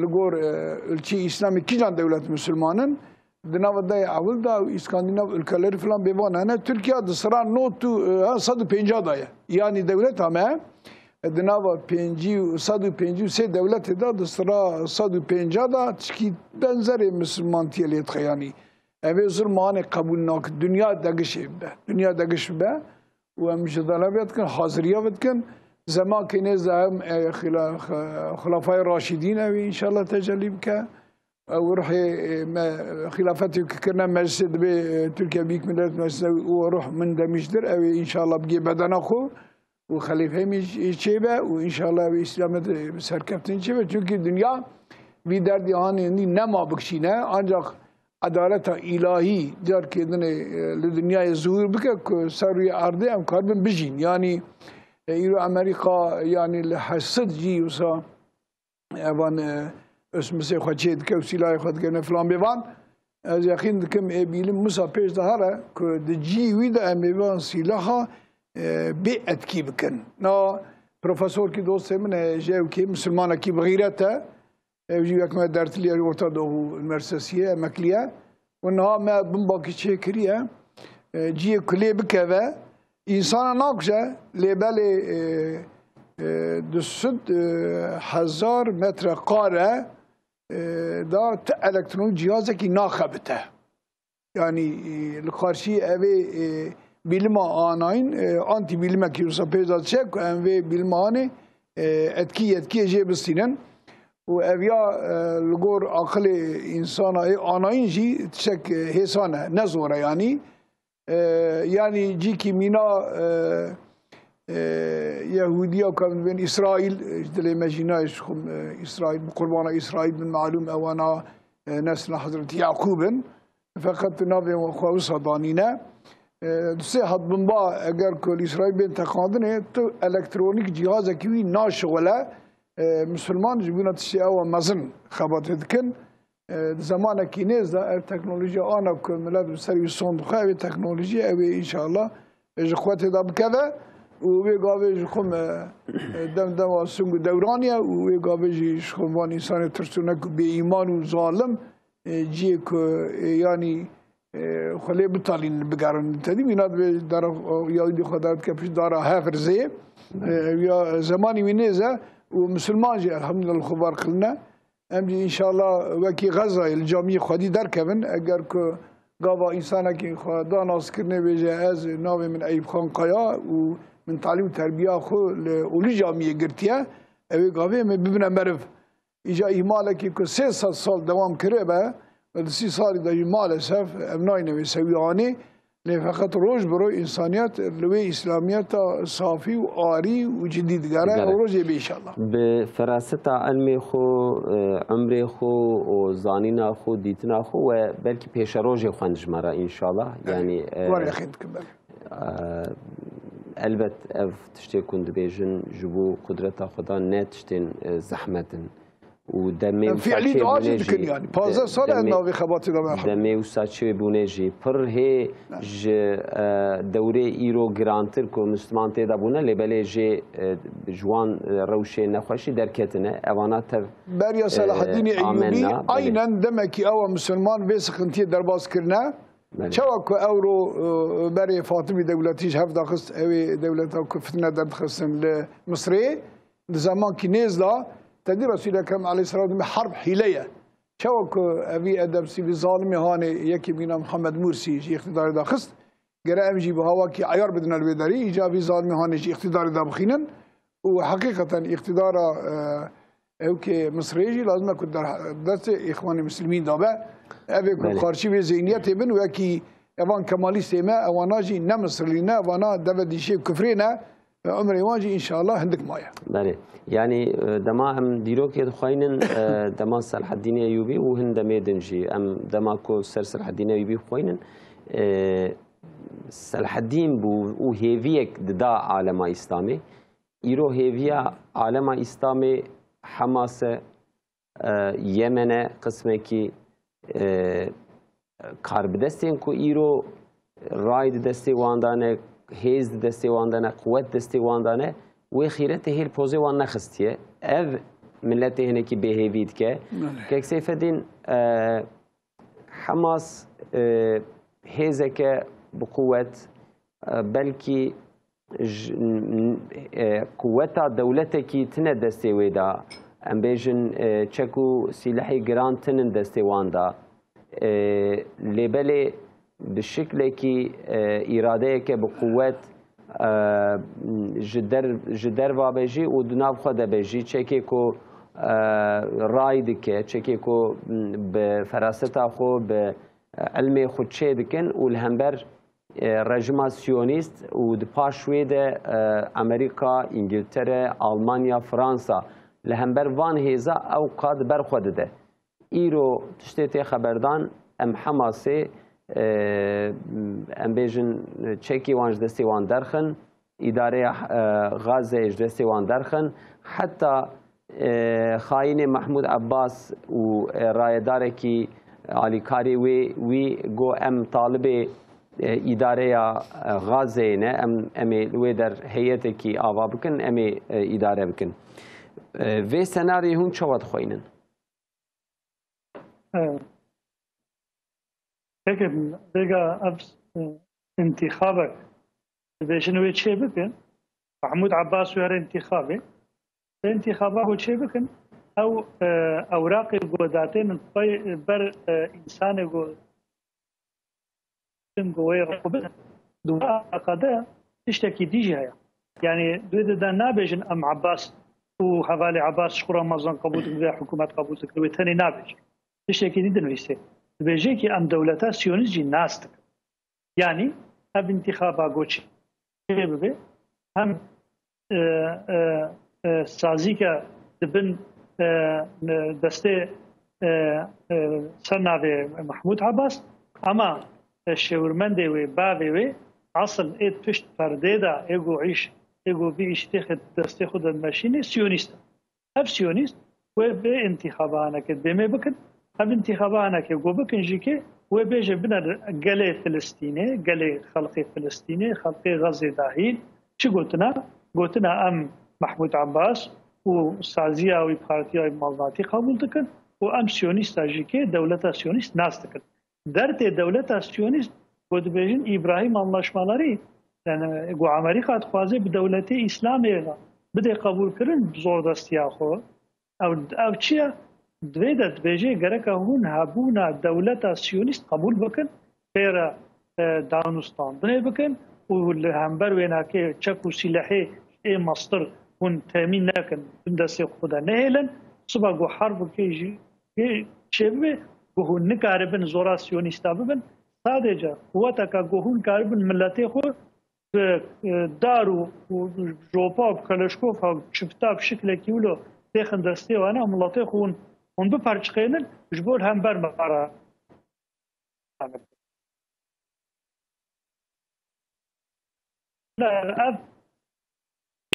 لگور الچی اسلامی کی جان دولت مسلمانن دناودای اول دا اسکاندیناو ülkeleri falan بيوان هنر ترکیه دسران نوت 150 دایه یعنی دولت همه دناوا 153 دولت دا دسترا 150 دا تشکی بنظر مسلمان تیلیت خیانی اوه ظلمان قبول ناک دنیا دگش به دنیا دگش به و مجدلا بیاد کن حاضریا بیاد کن زمان که نیز هم خلافای راشدین اوه انشالله تجلی بکن و روح خلافتی که کرنا مجلس به ترکیه بیک ملت مجلس و روح من دمیشتر اوه انشالله بگی بدن خو و خلیفه میشه به و انشالله به اسلامت سرکفتن چه به چونکه دنیا بی دردی آنی نما بکشینه آنجا عدالت الهی جار که دنیای ظهور بکه که سروی ارده هم کار بجین یعنی ایرو امریکا یعنی لحسد جی وسا اوان اسم سه خواهد که وسیله خواهد که نفلان بیوان از یقین دکم بیلم مسا پیش دهاره که دجی ویده امیوان سیلاها بی اتکی بکن نا پروفسور کی دوست من جاو کی مسلمان کی بغیرته وجي كما دارت لي ورتادو المرسسيه مكليه وانها ما بنباكي تشكريه جي كلي بكذا انسان ناقشه لبالي دسد 1000 متر قاره دا الكترون جهازه كي ناخبته يعني الخارشي ابي بيلما اناين انتي بيلما كي وسبيزات شك ام في بيلماني اتكي جي بسينن و اویا لگور عقل انسان آناین جی تشک حسانه نزوره یعنی جی کی مینا یهودیا کن بین اسرائیل دل مجینایش خم اسرائیل قربان اسرائیل من معلوم اوانا نسل حضرت یعقوبن فقط نابی مخواص دانینه سه حد بنبا اگر کل اسرائیل بین تقاندنه تو الکترونیک جهاز کیوی ناشغله مسلمان جبنا تشيء أو مزن خبط دكن زمانه كينيز ده التكنولوجيا أنا كملاد بسري صندوق أو التكنولوجيا أو إن شاء الله جخوات ده بكذا وبيجابي جخم دم واسنج دورانيا وبيجابي جخم وان إنسان ترسونك بإيمان وظالم جيك يعني خليه بطالين بقارن تدي ميناد بدار يالدي خدات كفش دارا هافرزي يا زماني مينيزه ومسلمان جي الحمد لله الخبار قلنا امجي ان شاء الله وكي غزه الجامعه خدي در كبن اگر كو قابا انسان كي خدا ناس كرنه بيجي از ناوي من ايب خان قيا ومن تعليم تربيه خو اولي جامعه قرتيه اوي قابي ببنا مرف اجا ايمالك كو 300 سال دوام كربه 3 سال دا مالسف امناين وسوياني فقط روز برو انسانيات لوي اسلاميات صافي وآري وجديد قرا روز ان شاء الله بفراسة علمي خو عمري خو وزانينا خو ديتنا خو وبلكي بيش روجي خوانج مرة ان شاء الله يعني واري خيت كبر البت اف تشتي كنت بيجن جبو قدرة خدا نت تشتين زحمتن ودمي فعلي دعاجي دكن يعني بازا صار انه خباتي دمي وساتشي بونيجي پر هي ج دوري ايرو جرانتر كو مسلمان تيدا بونا لبلي جي جوان روشي نخوشي دركتنا اوانات بريا صلاح الدين ايوبي اينن دمكي او مسلمان بسخنتي درباس كرنا شوك اورو بري فاطمي دولتيش هفدا خص اوي دولتا كفتنا دخسن لمصري زمان كي نزلا تدي رسول الله عليه الصلاة والسلام حرب حيلية شوك أبي أدب سي ظالم هاني يكي بينا محمد مرسي جي اقتدار دا خست جرا أمجي بهوا كي عيار بدنا البدري إجابي ظالم هاني جي اقتدار دا بخينن وحقيقة اقتدار أوكي مصريجي لازم أكون دست إخواني المسلمين دابا أبي كل خارشي بزينيات ابن وكي أوان كمالي سيما أواناجي نمصر لنا أوانا دبدي شيء كفرينا عمري واجي إن شاء الله عندك مايا. بله يعني دما ام ديروك يدخاينن دما صلاح الدين ايوبي وهن دميدنجي ام دما كو سر صلاح الدين ايوبي خوينن صلاح الدين بو هيفيك ددا عالم اسلامي ايرو هيفيا عالم اسلامي حماس يمن قسمه كي كار بدستين كو ايرو رايد دستي واندانه هيز دستي واندانه قوت دستي واندانه و خیرت هیل پوزه وان نخستیه اف ملت هنه کی بهوید که کسیف دین حماس هزه که بقوت بلکی قوتا دولتکی تنه دستی ویدا ام بیجن چکو سلاحی گران تنن دستی واندا لبلی بشکل کی اراده که بقوت جدر و بجی و دناب خود بجی چکی کو رای دکه چکی کو به فراستا خو به علم خود چه دکن و الهمبر رژیم سیونیست و دپاشوی ده امریکا، انگلتره، آلمانیا، فرانسا لهمبر وان هیزا او قاد برخود ده ایرو تشتیت خبردان ام حماسه ام بیجن چکی وانج دستی وان درخن اداره غزه اج دستی وان درخن حتی خاین محمود عباس و رایداره کی علیکاری وی گو ام طالب اداره غزه نه ام وی در هیئت کی آوا بکن ام اداره بکن و سناریو هم چواد خوینن فکر بگا انتخابك بشنو چه بکن محمود عباس وير انتخابه انتخابه چه بکن او اوراق گوداتين بر انسان گو جوي رقبه دوا قدا تشتكي ديجي هيا يعني دويد دا نابجن ام عباس وحوالي عباس شكرا مازن قبول حكومات قبول تكلوي ثاني نابج تشتكي دي دنويسه بيجي كي ام دولتا سيونيست جي ناست يعني اب انتخابا گوچي ببه هم سازيكا دبن دسته سناوي محمود عباس اما الشاورمند و باوي و اصل ات پشت پرده دا ايگو عيش ايگو بيش تاخد دسته خود الماشيني سيونيست اف سيونيست و به انتخابانا كد بما بكن اب انتخابانا كي جو بكن جيكي و بيجي بنا قلي فلسطيني قلي خلقي فلسطيني خلقي غزه داهين شو قلتنا ام محمود عباس و سازيا و بارتيا مالناتي قبول تكن و ام سيونيست جيكي دولتا سيونيست ناس تكن درت دولتا سيونيست بود بيجن ابراهيم anlaşmaları yani گو امریکا خوازه به دولت اسلامی بده قبول کردن زور دستیا خو او چیه دویدت بیجه گرکه هون هبونا دولت سیونیست قبول بکن غیر دانستان بنه بکن و همبر وینا که چک و سلاحی ای مصدر هون تامین نکن دستی خدا نهیلن صبح گو حرب که چه ببه گو هون نکاربن زورا سیونیستا ببن sadece قوتا که گو هون کاربن ملتی خو دارو و جوپاب کلشکوف و چفتاب شکل کیولو تخن دستی و انا ملتی خون اون دو پرچقینن جبور هم بر مقارا لا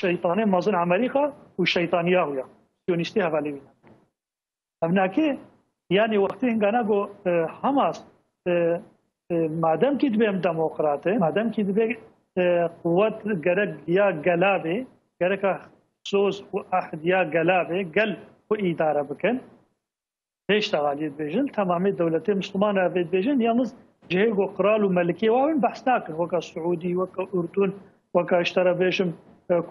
شیطانی مازن امریکا و شیطانی هویا سیونیستی حوالی بینا ابناکی یعنی وقتی هنگانا گو حماس مادام که دبیم دموکراته مادام که دبیم قوت گرگ یا گلابه گرگ سوز و احد یا گلابه گل و اداره بکن هیچ تغالیت بیجن تمامی دولت مسلمان را بیجن یالنز جهه و قرال و ملکی واون بحث نکن وکا سعودی وکا اردن وکا اشترا بیشم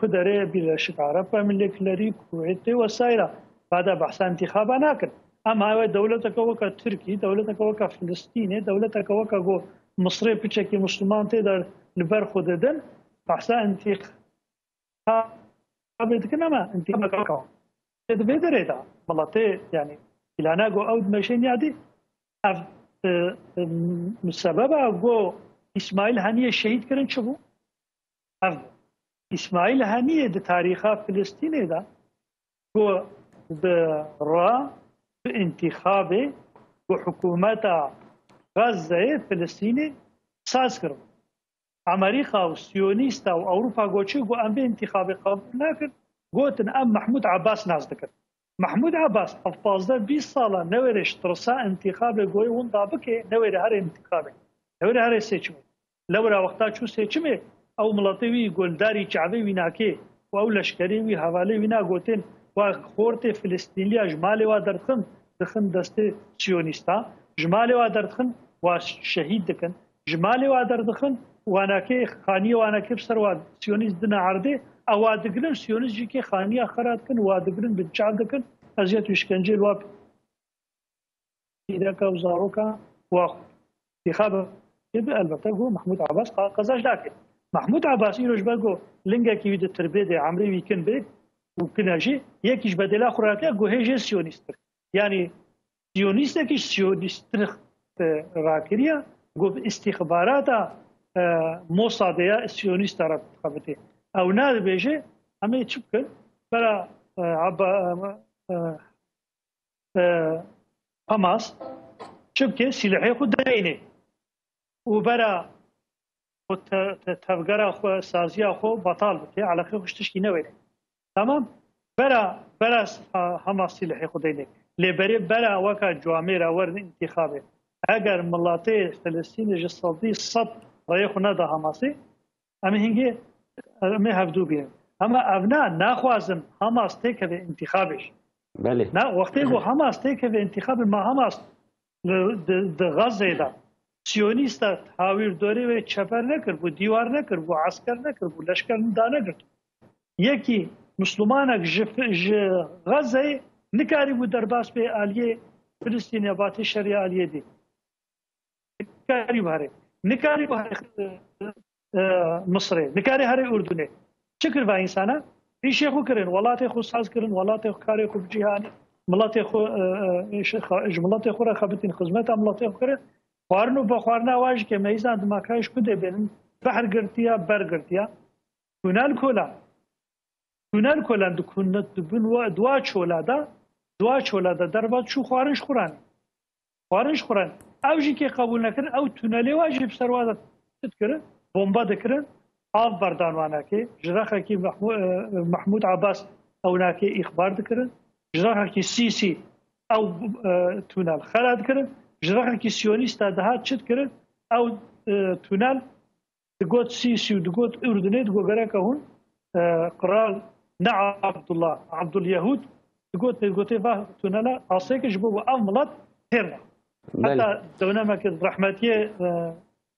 کدره بیلشت عرب ملکلری کویت و سایره بعد بحث انتخابا نکن اما هو دولتك وكا تركي دولتك وكا فلسطيني دولتك وكا جو مصري بتشكي مسلمان تقدر نبر خددن بحث انتخابات كنما انتخابات تبدر هذا ملاتي يعني إلانا جو أود ماشين يعني مسببا جو إسماعيل هنية شهيد كرن شبو إسماعيل هنية ده تاريخها فلسطيني ده جو برا انتخاب وحكومة غزة فلسطين ساز کرد. امریکا و سیونیستا و اروپا گوچه گو ام به انتخاب قبول نکرد گوتن ام محمود عباس ناز دکرد. محمود عباس 15-20 ساله نویرش ترسا انتخاب گوی اون دابکه نویر هر انتخابه نویر هر سیچمه لورا وقتا چو سیچمه او ملاتوی گلداری چعبه ویناکه و او لشکری وی حواله وینا گوتن و خورت فلسطینی اجمال و درخن دست سیونیستا جمال و درخن و شهید دکن جمال و دردخن واناکه خانی واناکه بسر واد سیونیست دنا عرضه اوادگرن سیونیست جی که خانی خرات کن وادگرن بچال دکن ازیت وشکنجه الواب إذا كان زاروكا واخد انتخاب البته هو محمود عباس قزاش لكن محمود عباس يروج باقو لنجا كي يد التربيه عمري ويكن بيت وكناجي يكيش بدل اخر جو هيجي سيونيست يعني سيونيست كي سيونيست راكريا جو استخبارات موساديه سيونيست راه خبتي او ناد بيجي اما يتشكل بلا حماس شبكه سلاحي خود داينه وبرا تفجر اخو سازي اخو بطال بتي على خير خشتشكي نويل تمام برا حماس سلاحي خود داينه لبري برا وكا جوامير ورد انتخابه اگر ملاطي فلسطين جسدي صد رايخو ندا حماسي اما هنگي ما هفدو بيه اما ابناء ناخوازم حماس تكه انتخابش بله نه وقتی که حماس تکه به انتخاب ما حماس د غزه دا سیونیست تحویر دوری و چپر نکرد و دیوار نکرد و عسکر نکرد و لشکر دا نکرد یکی مسلمانک غزه نکاری بود در باس به علیه فلسطین بات شریعه علیه دی نکاری باره مصر نکاری هر اردنه چکر با انسانه ایشی خو کرن ولات خو ساز کرن ولات خو کاری خو جهانی ملت خو ملت خو را خبتین خدمت ملت خو کرن خوارنو با خوارنا واج که میزان دماکایش کده بین بحر گرتیا بر گرتیا تونل کولا دکونت دبن دوا چولادا در بعد شو خوارنش خوران اوجی که قبول نکرن او تونلی واجب سروازت کرن بمبا دکرن آب بردانوانا که جراحه کی محمود عباس او ناکی اخبار دکرن جراحه کی سیسی او تونل خراد کرن جراحه کی سیونیست دهات چت کرن او تونل دگوت سیسی و دگوت اردنه دگو گره که هون قرار نه عبد اليهود دگوت با تونل آسه که جبو او ملت ترنا حتی دونما که رحمتیه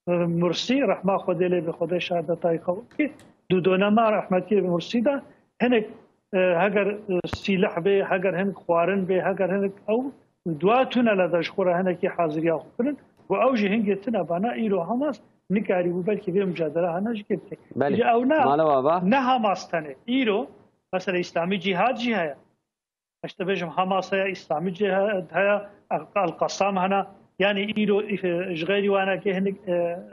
مرسی رحمه خدا لی به خدا شهادتای قبول که دونما رحمتی مرسی دا هنگ هگر سلاح به هگر هنگ خوارن به هگر هنگ او دواتون لداش خوره هنگ که حاضری آخو کنن و اوجه هنگ تنا بانا ایرو هماس نکاری و بلکه به مجادله هنج کبته او نه هماس تنه ایرو مثلا اسلامی جهاد جهایا اشتبهشم هماس های اسلامی جهاد هیا القسام هنا يعني إيرو جغيري وانا كهنك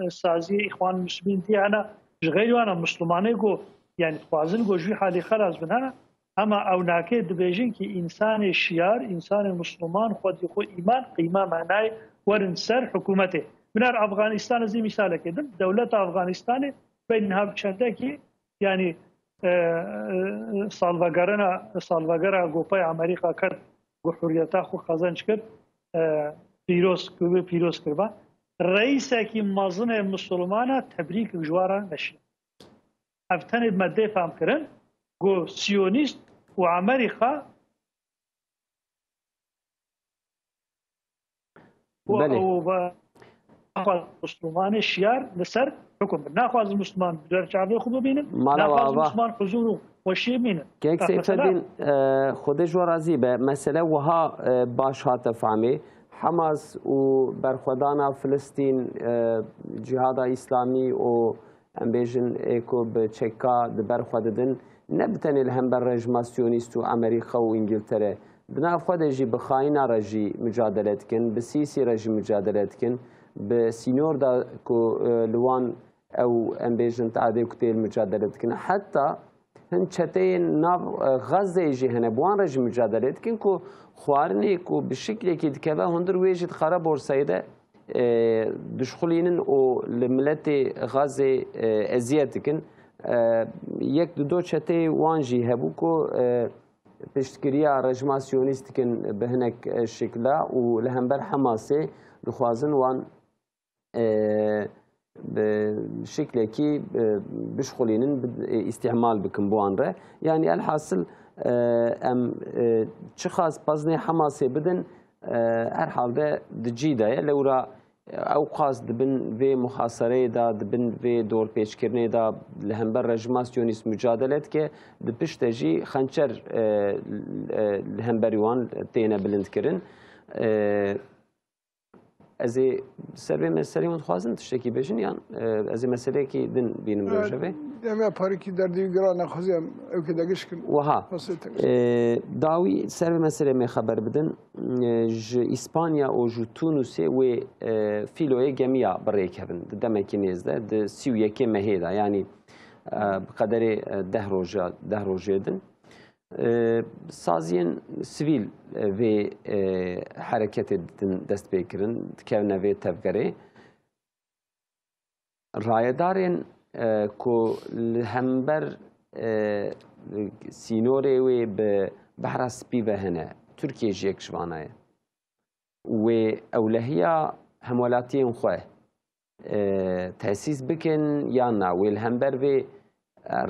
سازي إخوان المسلمين تي أنا جغيري وانا مسلماني جو يعني خوازن جو جوي حالي خلاص بنانا أما أو ناكيد بيجين كي إنسان الشيار إنسان المسلمان خود يخو إيمان قيمة معناي ورن سر حكومته بنار أفغانستان زي مثال كده دولة أفغانستان بينها بشندكي يعني سالفاغرا جوباي أمريكا كرد جو حريتا خو خزانش كرد پیروز کرد رئیس کی مازن مسلمانه تبریک جوارا نشید افتن ماده فهم کردن گو سیونیست و امریکا و مسلمان شیار لسر حکم ناخواز مسلمان در چاوی خوب ببینن ناخواز مسلمان حضور و شی ببینن که سیفدین خودش ورازی به مسئله وها باش هات فهمی حماس و برخودانا فلسطین جهاد اسلامی و امبیجن اکو به چکا برخوددن نبتنی الهم بر رژیم سیونیست و امریکا و انگلتره بنا خودجی بخاینا رژی مجادلت کن به سیسی رژی مجادلت کن به سینور دا کو لوان او امبیجن تعدی کتیل مجادلت کن حتی هن چته ناف غزه جی هنه بوان رژیم مجادلت کن کو خوارنی کو بشکلی که دکبه هندر ویجد خراب ورسایده دشخلینن و لملت غزه ازیت کن یک دو چته وانجی هبو کو پشتگیریا رژیم سیونیست کن به هنک شکلا و لهمبر حماسه دخوازن وان بشكل كي بشخلين استعمال بكم بوانره يعني الحاصل ام شخص بزني حماسي بدن هر حال ده دجيده لورا او قاس دبن في محاصره دا دبن في دور پیشکرنه دا لهمبر رژیم سیونیست مجادلت که دپشتجی خنچر لهمبریوان تینا بلند کرن از سر مسئله متخوازن تشتکی بشن یان از مسئله کی دن بینم روشوه دم پاری کی در دیگر نخوازیم او که دگش کن وها داوی سر مسئله می خبر بدن ج اسپانیا و ج تونس و فیلوی جميع برای کردن دم کی نیزده د 31 مهیدا یعنی بقدر 10 روزه دن سازین سیویل و حرکت دست بکرن که نوی تفکری رایدارین که همبر سینوری و به بحر سپی و هنه ترکیه جیک شوانه و اولهیا همولاتی خواه تأسیس بکن یا نه و همبر و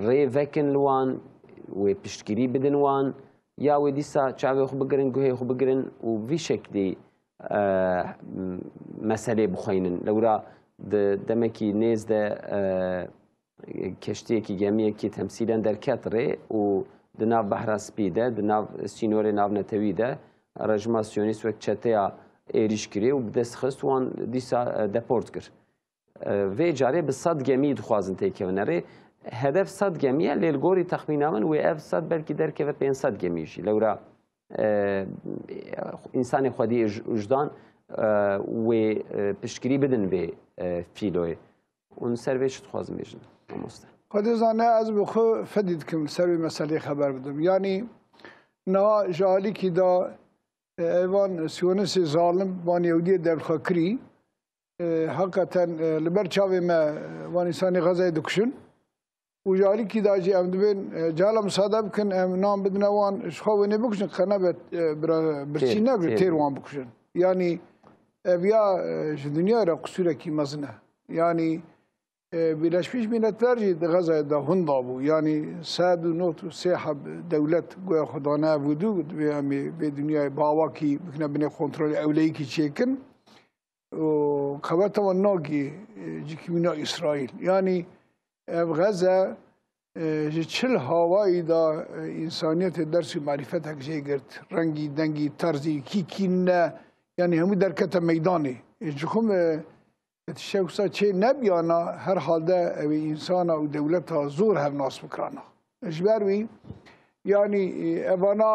ری وکن لوان و پشتگیری بدن وان یا و دیسا چاوی خوب بگرن گوهی خوب بگرن و وی شکلی مسئله بخوینن لورا دمکی نیز ده کشتی کی گمیه کی تمثیلا در کتره و دناو بحر سپیده دناو سینور ناو نتوی ده رژیم سیونیست و چتیا ایریش کری و بدست خست وان دیسا دپورت کر و جاره به صد گمی دخوازن تیکونره هدف 100 گمیه لیلگوری تخمین من و اف 100 بلکی در که 500 گمیشی لورا انسان خودی وجدان و پشتگیری بدن به فیلوی اون سرویش خوازم بیشن خود زانه از بخو فدید کم سروی مسئله خبر بدم یعنی نه جالی که دا ایوان سیونس ظالم وان یهودی در خاکری حقیقتا لبر چاوی ما وان انسانی غزای دکشن و جالی کی داجی ام دبین جالم صادب کن ام نام بدن وان شخو نه بکشن خنا برچی نه بر تیر وان بکشن یعنی بیا دنیا را قصور کی مزنه یعنی Birleşmiş Milletler Gazze'de hundabu yani sad not sahab devlet goya khudana vudu ve dünya bawaki bikna bine kontrol evleyi ki çekin o kavata ve nogi cikimina İsrail yani Gazze çil havayı da insaniyet dersi marifet hakşe girt rengi dengi tarzı kikinne yani hemu derkete meydanı cikum الشخص چه نبیانا هر حالده اوی انسان و دولت ها زور هر ناس بکرانا اجبر وی یعنی اوانا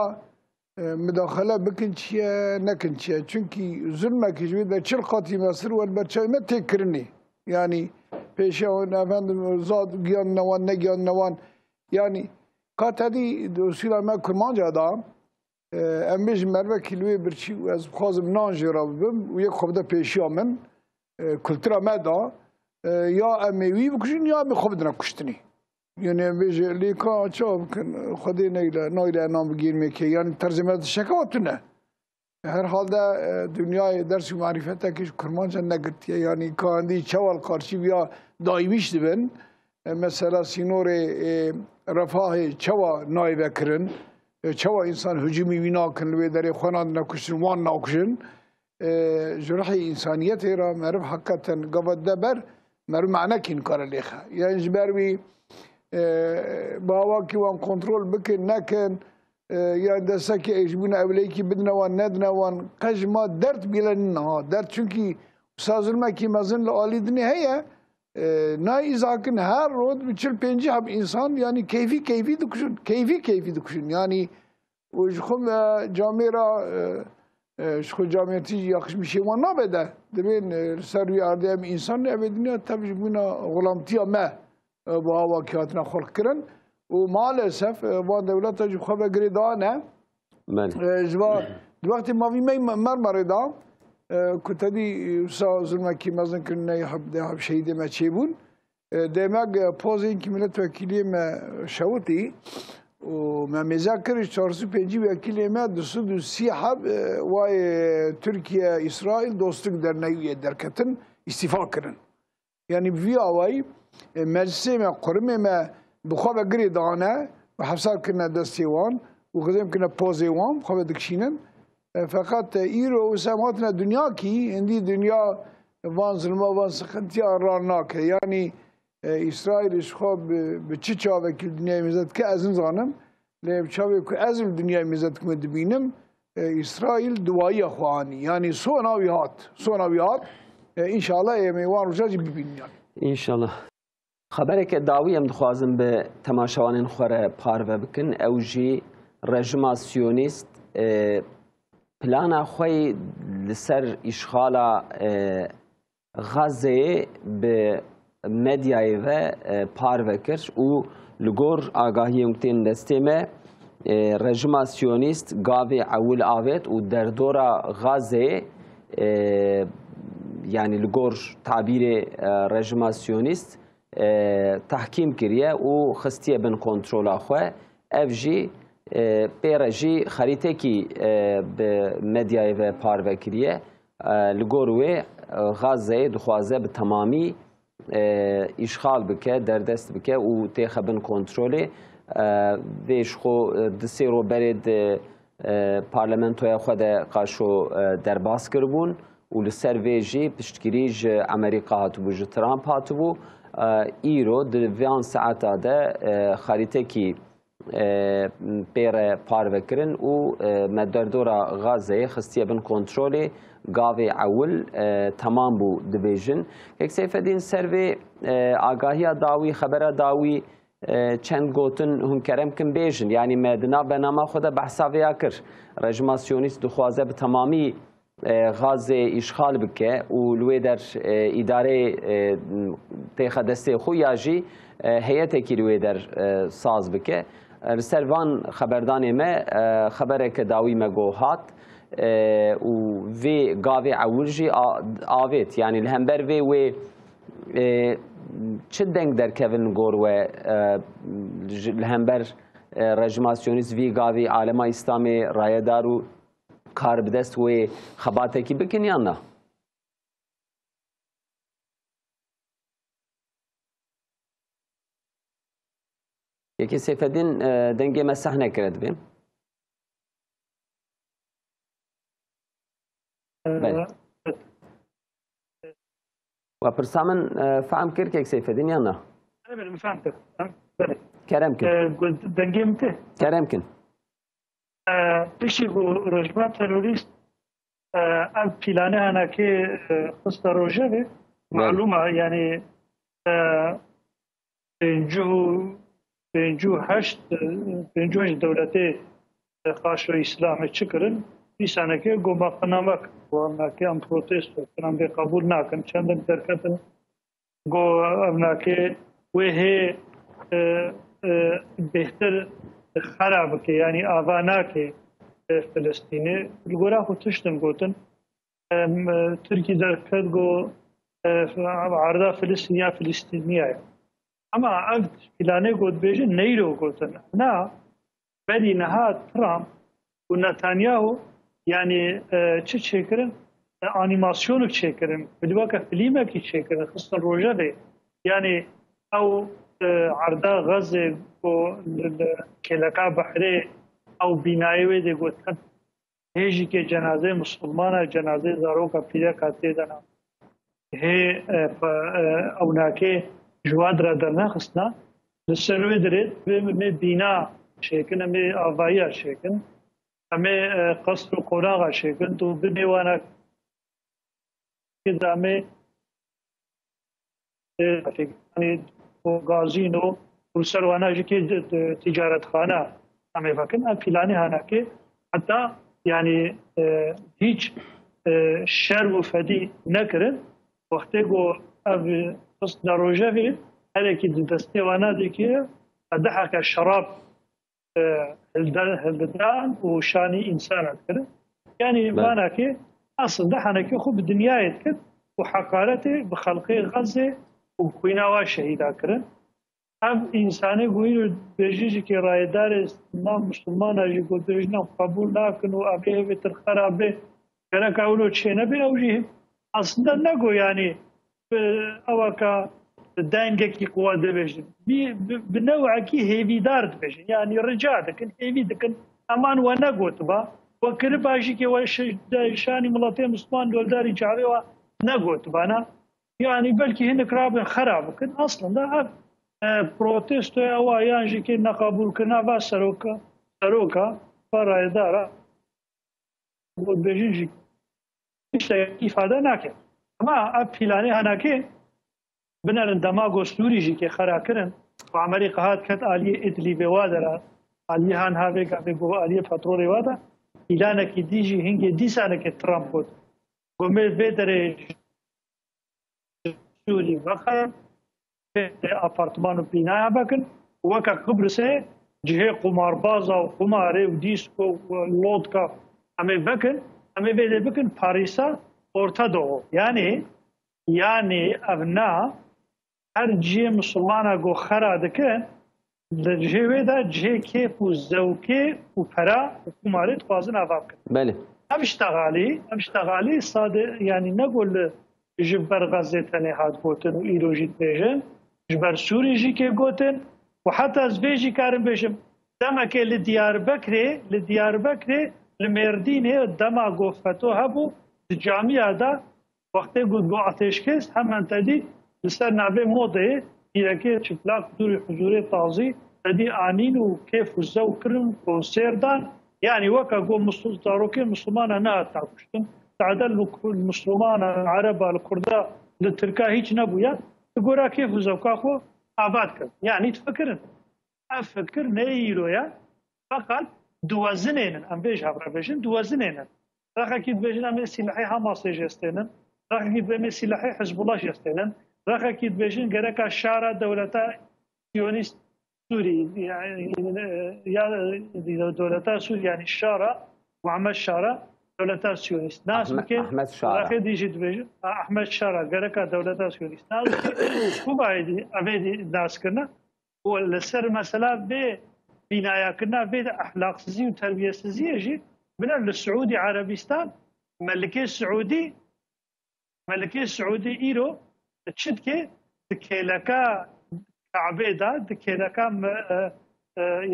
مداخله بکن چیه نکن چیه چونکی ظلمه که جوید در چل قاطی مصر و البرچه ما تکرنی یعنی پیشه اون افندم زاد گیان نوان نگیان نوان یعنی قاطعی دوسیلا ما کرمان جادا امیج مروه کلوی برچی از خوازم نانجی را ببم و یک خوبده پیشی من kültüre meda ya emevi bukuşun ya mi xobdina kuştini. Yani beje lika çabukun xodi neyle nam girmek yani tercüme şekavatune. Her halde dünyayı dersi marifete ki kurmanca ne gitti yani kandi çaval karşı ya daimişti ben. Mesela sinore refahı çava naive kırın. Çava insan hücumi vinakın ve deri xanadına kuşun wan nakuşun. جرحي إنسانيته را مرف حقا قبض دبر مرف معنى كين كار ليخا يعني جبروي باواكي وان كنترول بكن نكن يعني دسكي ايجبونا اوليكي بدنا وان ندنا وان قجما درت بيلنا درت چونكي سازلما كي مزن لآلي دني هي نا إذاكن هر رود بچل پنجي حب إنسان يعني كيفي دكشن كيفي دكشن يعني وجخم جاميرا شخو جامعتی یاکش میشه و نبوده دبین سروی آردیم انسان نبودنیا تبج بنا غلامتی ما با واقعیتنا خلق کردن و مالسف با دولت جو خبر گریدانه جوا وقتی ما وی مرمردا کتادی سازمان کی مزن کنه حب شهید ما چیبون دماغ پوزین کی ملت وکیلی ما شوتی و ما مذاکره 405 وکیلی ما 230 حب و ترکیه اسرائیل دوستلuk derneği derketen istifa kırın. Yani bir avay meclise me kurme me بخواب گری دانه و حفظه کنه دستیوان و خودم کنه پوزیوان خواب دکشینن فقط ایرو و سماتنا دنیا کی اندی دنیا وان ظلما وان سخنتی آران ناکه یعنی اسرائیلش خواب به چه چاوه که دنیای میزد که از این زانم لیب چاوه که از دنیای میزد که مدبینم اسرائیل دوایی خوانی یعنی سوناویات انشاءالله ایمیوان رجاجی ببینیم انشاءالله. خبره که داوی هم دخوازم به تماشاوان خوره پارو بکن او جی رژیم سیونیست پلانا خوی لسر اشغال غزه به مدیای و پارو کرد و لگور آگاهی امتین دستیمه رژیم سیونیست گاوی اول آوید و در دور غزه یعنی لگور تعبیر رژیم سیونیست تحکیم کریه و خستیه بن کنترل خواه اف جی پیرجی خریطه کی به مدیای و پارو کریه لگوروی غزه دخوازه به تمامی اشغال بکه در دست بکه و تیخ بن کنترل ویش خو دسی رو برید پارلمنتوی خود قاشو در باس کربون و لسر ویجی پشتگیریج امریکا هاتو بو جو ترامپ هاتو بو ایرو در ویان ساعتا ده خریطه کی پیر پارو کرن و مدردورا غازه خستیه بن کنترل گاوی اول تمام بو دبیجن که سیف دین سروی آگاهی داوی خبر داوی چند گوتن هم کرم کن بیجن یعنی مدنا به نام خود بحثا ویا کر رژیم سیونیست دخوازه به تمامی غازه اشغال بکه و لوی در اداره تیخ دسته خویاجی هیئت کی لوی در ساز بکه سروان خبردان ما خبره که داوی مگوهات و وی گاوی اولجی آوید یعنی الهمبر وی و چه دنگ در کون گور و الهمبر رژیم سیونیست وی گاوی عالم اسلامی رای دارو کار بدست و خباته کی بکن یا نه؟ یکی سیفدین دنگی مسح نکرد بیم؟ بله. و پرسامن فهم کرد که یک سیفدین یا نه؟ بله فهم کرد. بله. کرم کن. دنگی مته؟ کرم کن. پیشی گو رژیم تروریست ام پیلانه هنه که خست روژه به معلومه یعنی پنجو هشت دولت خاص و اسلام چه کرن بیسانه که گو مقنامک و امنا که ام پروتست کنم به قبول نکن چندن درکتن گو امنا که وه بهتر خراب که یعنی آوانا که فلسطینه گورا خود تشتن گوتن ترکی درکت گو عرضه فلسطینیه اما ام پیلانه گوت بیجه نیرو گوتن نه بدی نهاد ترامپ و نتانیاهو یعنی چه کرن انیماسیونو چه کرن بدواکه فیلمه کی چه کرن خصوصا روژه ده یعنی او عرضه غزه و کلکا بحره او بینایوی ده گوتن هیچی که جنازه مسلمانه جنازه زاروکا پیدا کاته دنا هی اوناکه جواد را در نخستنا لسروی درید می بینا شکن می آوایی شکن می قصر و قراغ شکن تو بنیوانا که دامه گازینو و سروانا جی که تجارت خانه همه فکن پیلانی هانا که حتی یعنی هیچ شر و فدی نکرد وقتی گو قصد روژه وی هر کی دسته وانا دی که ضحك الشراب هلدان و شانی انسان کرد یعنی وانا که اصل دحنا که خوب دنیای کرد و حقارته بخلقه غزه و کوینا شهیدا کرد اب انسانی گویی بجیجی که رایدار نام مسلمان اجی گویی نام قبول نکن و ابی به تر خرابه کرا کاولو چه نبی اوجی اصلا نگو یعنی اوکا دنگه کی قوه دبیجن بنوع کی هیوی دار دبیجن یعنی رجاء دکن هیوی دکن امان و نگوت با و کرباجی که وش شانی ملت مسلمان دولداری جاری و نقول بانا يعني بلكي هنك رابن خراب كن اصلا ده بروتست او يانجي كي نقبول كنا با سروكا برا اداره بيجي مش ifade ناكل اما ابيلاني هناكي بنال دماغ سوري جي كي خراكرن وعملي قهات كت الي ادلي بوادرا الي هان هافيك ابو الي فتروري وادا إلانا كي ديجي هنجي ديسانا كي ترامبوت قومي بيدري سوري وخا ابارتمان بينا بكن وكا قبرسه جهه قمار بازا وقماري وديسكو ولودكا امي بكن امي بكن باريسا اورتادو يعني ابناء هر جهه مسلمانه جو خرا دكن لجهه دا جهه كيف وزوكي وفرا وقماري توازن افاك بله اشتغالي صادق يعني نقول جبر غزه تاني هاد قوتن وإيروجيت بيجن جبر سوري جي كي قوتن وحتى زبيجي كارم بيجم دما كي لديار بكري المردين هي دما قوفتو هبو الجامعة دا وقت قد قو عتشكس هم انتدي لسر نعبه موضه إذا كي شفلاك دوري حجوري طازي تدي آنين وكيف وزاو كرم كونسير دان يعني وكا قو مسلطاروكي مسلمان انا تاكشتن تعدل المسلمان العرب الكردا للتركا هيك نبويا تقول كيف وزوكاخو عباد كر يعني تفكرن افكر نيلو يا فقط دوازنين ام بيج هبر بيجن دوازنين راح اكيد بيجن ام سلاحي حماس جستنن راح اكيد بيجن سلاحي حزب الله جستنن راح اكيد بيجن جركا شارع دولتا سيونيست سوري يعني يا دولتا سوري يعني الشارع وعمل الشارع دولتا سيونيست ناس ممكن احمد شارع راح يجي بيجن احمد شارع جركا دولتا سيونيست ناس هو بعيد ابيدي الناس كنا والسر مسألة بنايا كنا بيد أخلاق سزي وتربية سزي يجي من السعودي عربستان ملكي السعودي إيرو تشدكي دكيلكا كعبيدة دكيلكا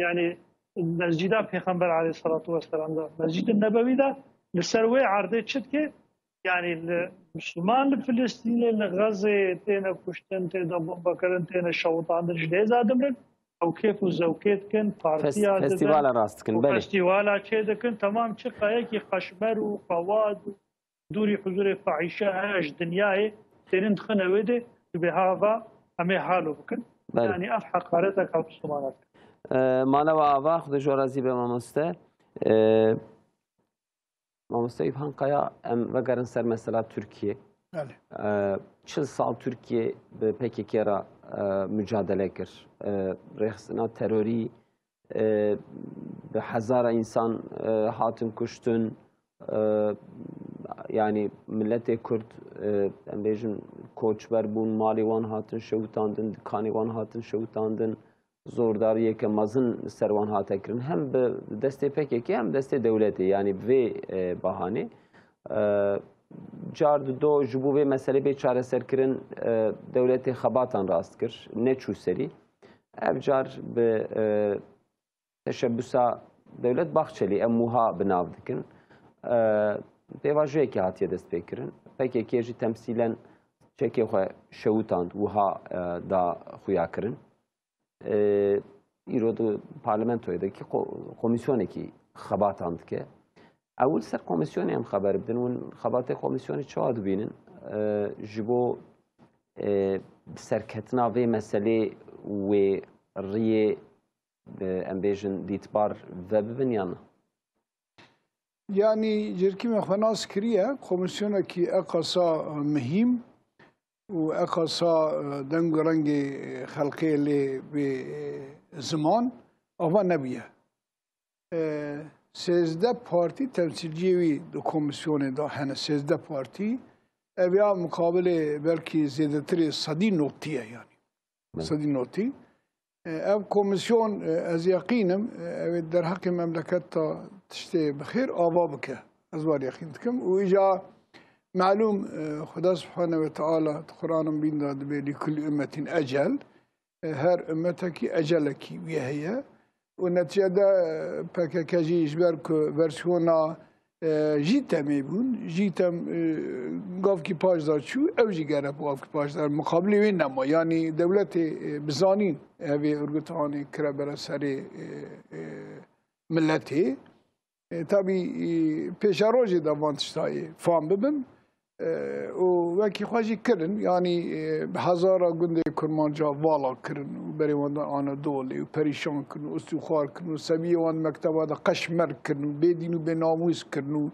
يعني مسجد پیغمبر عليه الصلاة والسلام مسجد النبوي ده لسروي عرضه تشدكي يعني المسلمان الفلسطيني غزة تينا كشتن تينا بمبكرن تينا شوطان الجديد آدمرن أو كيف وزوكيت كن بارتيا فستيفال راست كن بله فستيوالا چه دكن تمام چه قايكي خشمر وفواد دوري حضور فعيشة هاش دنياي تيرين خنويده بهذا همي حالو بكن يعني أف حقارتك أو مسلمانات مالا و آوا خود جورازی به مامسته مامسته İlhan Kaya وگرن سر مثلا ترکیه چه سال ترکیه به PKK را mücadele kir rexsina terörî bi hezara insan hatin kuştun yani milletê Kurd em bêjin koçber bûn malê wan hatin şewitandin dikanê wan hatin şewitandin zordariyeke mezin ser wan hate kirin hem bi destê PKK hem destê dewletê yani vê bahanê car do ji bo vê meselê bê çareserkirin dewletê xebatan rast kir neçû serî ev car bi teşebbüsa dewlet Baxçelî em wiha binav dikin pêvajiyekê hatiye dest pê kirin PKK jî temsîlen çekê xwe şewitand wiha da xuya kirin îro di parlamentoyedekî komisyonekî xebatan dike اول سر کمیسیونی هم خبر بدن و خبرات کمیسیونی چه آد بینن جبو سرکتنا و مسئله و ریه امبیجن دیتبار و ببین یا نه يعني جركي مخناس كريه كوميسيونا كي اقصى مهم واقصى دنگ رنگ خلقي اللي بزمان او نبيه 13 پارتی تمثیلجوی دو کمیسیون دا هنه 13 پارتی اویا مقابل بلکی زیادتر صدی نوتیه یعنی صدی نوتی او کمیسیون از یقینم در حق مملکت تا تشتی بخیر آوا بکه از وار یقین دکم و ایجا معلوم خدا سبحانه و تعالی قرآن بین داد به لكل امت اجل هر امتکی اجلکی ویهیه والنتيجة PKK جي يجبر ورسيونا جیتم میبون جیتم گاف کی پاش دار چو او جی گره گاف کی پاش دار مقابل وین نما یعنی دولت بزانین اوی ارگوتانی کرا برا سری ملتی tabi peşaroji da vantiştayı fam bibin o veki xwaji kirin yani hezara gundê kurmanca vala kirin û berê wan de Anadolê û perîşan kirin û istîxwar kirin û seviyê wan mekteba de qeşmer kirin û bêdîn û bênamûz kirin û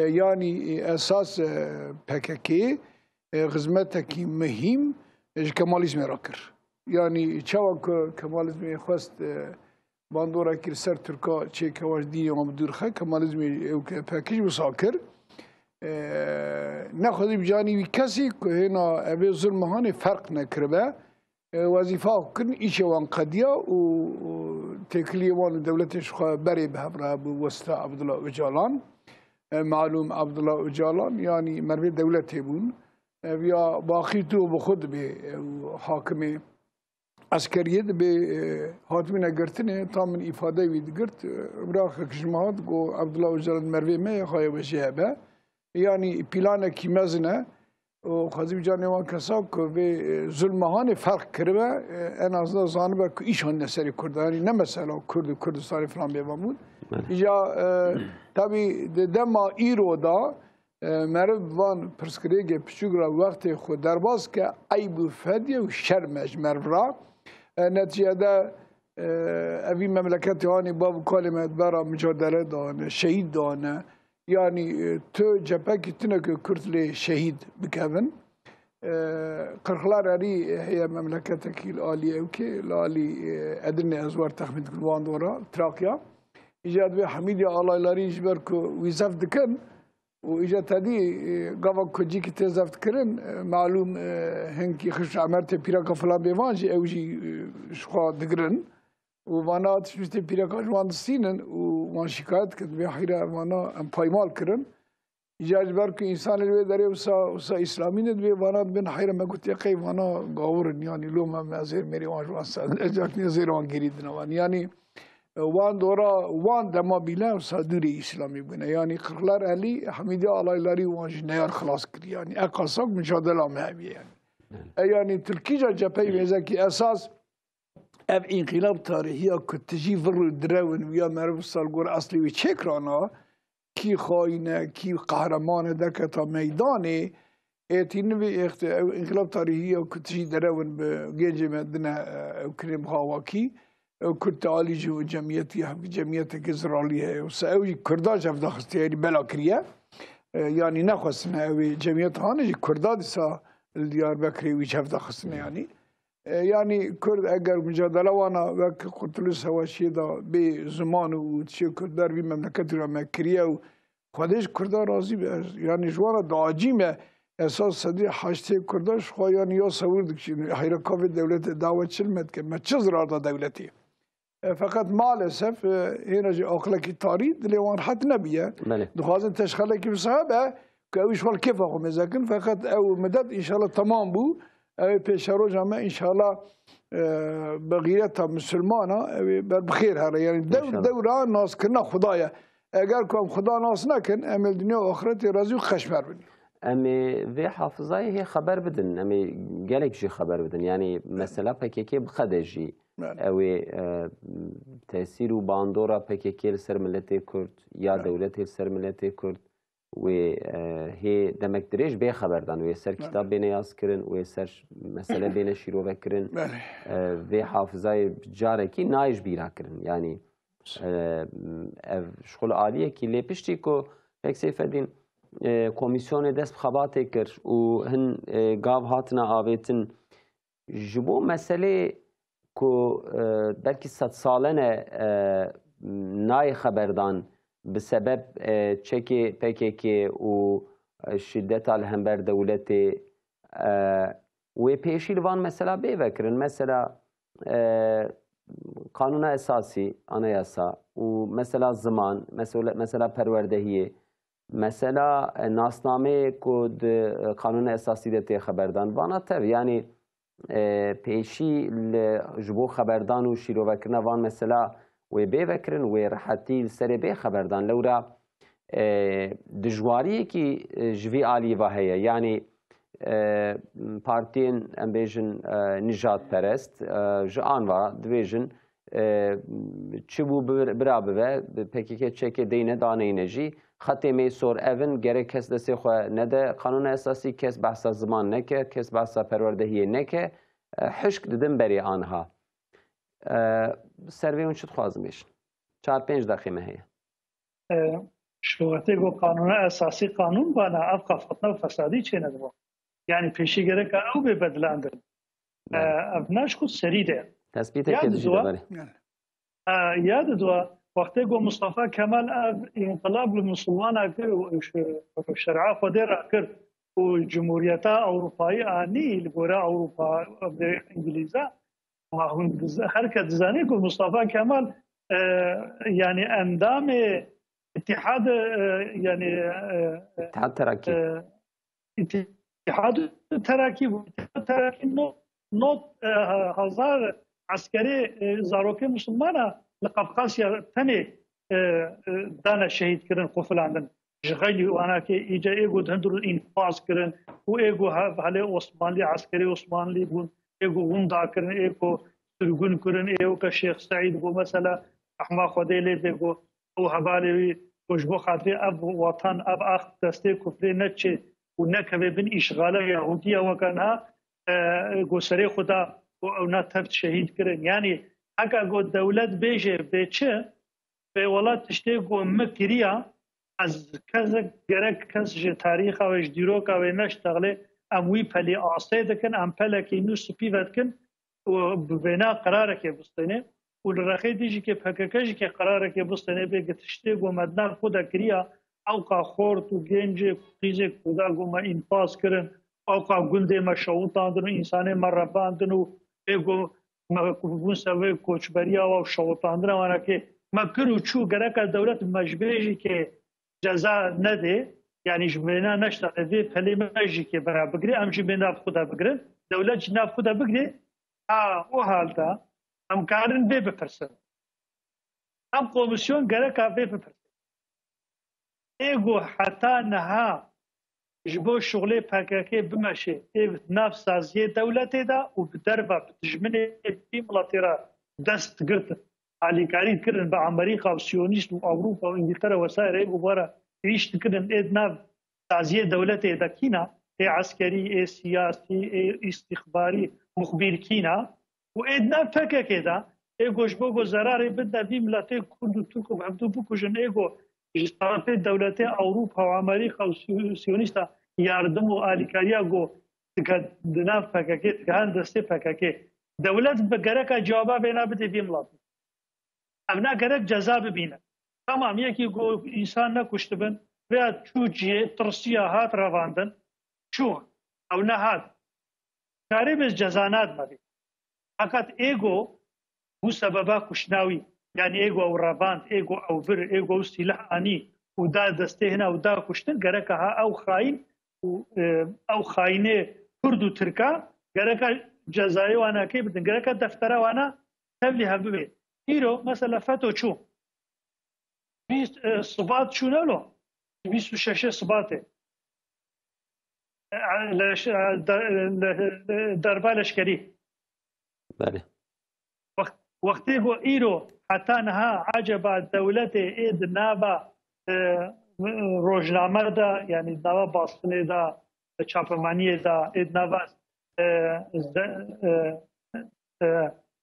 yani esas PKK xizmetekî mihîm ji Kemalizmê ra kir. Yani çawa ku Kemalizmê xwest bandora kir ser Türka çê kewaş dînê wan bi dûr xe Kemalizmê ew pekîj wisa kir. Nexwedî bi canî wî kesî ku hêna evê zulmehanê ferq nekiribe wezîfa kirin îşê wan qediya û têkiliyê wan li dewletê ji xwe berê bi hev rabû Westa Abdullah Öcalan. Malum Abdullah Öcalan yani mervê dewletê bûn. Ev ya baxî tu bi xwe dibe hakimê askeriyê dibe hatibîne girtinê ta min îfade wî digirt biraxek ji me hat got Abdullah Öcalan mervê me xaye weşê hebe. Yani planekî mezin e û xwezî bi canê wan kesa ku vê zulmehanê ferq kiribe en azından zanibe ku îşan neserê Kurd yani ne mesela Kurd û Kurdistanê filan bêvan bûn. İja tabii di dema îro da meriv van pirsgirêgê piçûk ra wextê xwe derbas ke eyb û fedye û şerme ji meriv ra neticede evî memleketê wanê bav û kalê me bera mücadele dane şehîd dane yani tu cephekî tuneke Kurd lê şehîd bikevin qirxlar erî heye memleketekî li alî Ewkê li alî Edirnê ez war texmîn dikim wan dora Trakya îca divê hemîdya alaylarî ji ber ku wî zev dikin û îca tedî gava ku cîkî tê zev dikirin malûm hinkî xişt emer tê pîreka filan bêvan jî ew jî ji xwe digirin û vana tiştê pîreka ji wan distînin û wan şikayet kirin divê heyra vana em paymal kirin îca ji ber ku însanê li wê derê wisa îslamî ne divê vana dibin heyra me gotiye qey vana gawirin yani lo me zêr mêrê wan ji wan ejakniya zêr wan gerî dine wan yani wan dora wan dema bîle wisa dûrê îslamî bûne yani qirxlar elî hemîdiya alaylarî wan jî neyar xilas kir yani eqasak mücadela me hebe yani yani Tirkîca cepheyê wêzekî esas ev înqîlab tarihiya ku tijî vir direwin ya meriv salgor eslî wî çêkirana kî xaîn e kî qehreman e deketa meydanê êtî nivê ew înqîlab tarihiya ku tijî derewin bi gêncê me dine ew kirên bi hawakî Kurd alî ji cemiyetî hevkî cemiyetekî ziralî heye wisa ew jî Kurda ji hev daxistiye yani bela kiriye yani nexwestine ew ê cemiyet hane jî Kurda dîsa li Diyarbekirê wî ji hev daxistine yani yani Kurd eger mücadele wana wek Kurtuluş Savaşiyê da bê ziman û tişê Kurd ber vî memleketê ra me kiriye û Xwedê ji Kurda razî be yani ji wana diacî me esas sedî heştê Kurda ji xwe yani ya sewir dikişîn heyra kavê dewletê dawet çilmet ke me çi zirar da dewletê fakat maalesef hêna jî aqilekî tarî dilê wan het nebiye dixwazin teşxelekî bisabe ku ew îşval kêfa xwe mêzekin fakat ew midet înşallah temam bû ew pêşeroja me înşallah bi gîreta Müslümana ew ber bi xêr here yani dewra naskirina Xuda ye eger ku em Xuda nas nekin em ê dunya û axiretê razî û xeşmer bin em ê vê hafizayê hê xeber bidin em ê gelek jî xeber bidin yani mesela PKK bi xede jî ew ê tesîr û bandora PKK li ser milletê Kurd ya dewletê li ser milletê Kurd wê hê demek dirêj bê xeberdan wê ser kitap bêne yaz kirin wê ser mesele bêne şîrove kirin vê hafizayê carekî nayê ji bîra kirin yani ev şixul aliyekî lê piştî ku pek sêfedîn komisyonê dest bi xebatê kir û hin gav hatine avêtin ji bo meselê ku belkî sed salene nayê xeberdan bi sebeb çekê PKK û şiddeta li hember dewletê wê pêşî li van mesela bê vekirin mesela kanuna esasî anayasa û mesela ziman mesela perwerdehiyê mesela nasnameyê ku di kanuna esasî de tê xeberdan vana tev yani pêşî ji bo xeberdan û şîrovekirina van mesela wê bê vekirin wê rehetî li serê bê xeberdan lewra دجواری کی جوی آلی و هیا یعنی پارتین ام بیژن نجات پرست جان و دویژن چی بو برابه PKK چک دینه دانه نجی خطی می سور اون گره کس دستی خو نده قانون اساسی کس بحث زمان نکه کس بحث پروردهی نکه حشک ددم بری آنها سروی اون شد خوازم بیشن 4-5 دقیقه هیا شوقتی گو قانون اساسی قانون بانا ابقى فتنه و فسادی چه ندبا یعنی پیشی گره که او به بدلاندن ابناش خود سریده تثبیت که دیجی داری یاد دوا وقتی گو مصطفى کمال انقلاب المسلمان اکر و شرعه خود را کرد و جمهوریت اروپایی آنی لبورا اروپا انگلیزا ما هم حرکت زنی گو مصطفى کمال يعني اندام اتحاد يعني اتحاد ترکی اتحاد ترکی نوت هزار عسكري زاروكي مسلمانه لقفقاسيا ثاني دانا شهيد كرن قفل عندن جغيلي وانا كي ايجا ايغو هندر انفاس كرن و ايغو هالي عثماني عسكري عثماني بون ايغو وندا كرن ايغو سرغون كرن ايغو كشيخ سعيد بو مثلا احمد خديلي ديغو او حبالي وجبو خاطري اب وطن اب اخ دستي كفري نتشي ونكبه بن اشغاله يهوديه وكانها گوسره خدا و نتفت شهید کردن یعنی اگر گو دولت بیشه بیچه به ولات تشتی گو مکریا از کس گرک کس ج تاریخ و اجدیرو که و نشتغله اموی پلی آسه دکن ام پله که اینو سپی ودکن و بنا قراره که بستنه و لرخی دیجی که پککجی که قراره که بستنه بگه تشتی گو مدنر خدا کریا او که خورد و گنج قیزه خدا گو ما انفاس کرن او که گنده ما شوطاندن و انسان ما رباندن و اگو ما بون سوی کوچبریا و شوطاندن وانا که ما کرو چو گرک دولت مجبوری که جزا نده یعنی جبنا نشته ده پلی مجی که برا بگیری ام جبنا خدا بگیرن دولت جناب خدا بگیری او حالتا ام کارن به بپرسن ام کمیسیون گرک به بپرسن اگو حتی نها جبو شغله پاکاکی بمشه نفس سازی دولتی دا و بدربه بتجمنه ایملاتی را دست گرد علیکاری کردن با امریکا و سیونیست و اروپا و انگلترا و سایر ایگو بارا ایشت کردن اید نف سازی دولتی دا کینا ای عسکری ای سیاسی ای استخباری مخبیر کینا و اید نف پاکاکی دا ایگو جبو گو زراری بدنا بی ملاتی کرد و ترک و عبدو بکشن ایگو طرف دولت اروپا و امریکا و سیونیست یاردم و آلیکاریا گو که دناف پاکاکی تکهان دسته پاکاکی دولت بگرک جوابا بینا بده بیم لابد امنا گرک جزا ببینه تمام یکی گو انسان نکشت بن و چو جیه ترسیه هات رواندن چو او نه هات کاری بز جزانات مبید فقط ایگو بو سببا کشناوی یعنی ایگو او رواند ایگو او بر ایگو سلاح آنی و دا دسته هنا و دا کشتن گرک ها او خاین او خاینه کرد و ترکا گرک جزایی وانا کی بدن گرک دفتره وانا تبلی هبوه ایرو مثلا فتو چو 20 صبات چو نلو 26 صباته دربا لشکری بله وقتی گو ایرو حتی نها عجبا دولت اید نابا روزنامه دا یعنی نوا باستنه دا چاپمانی دا اید نوا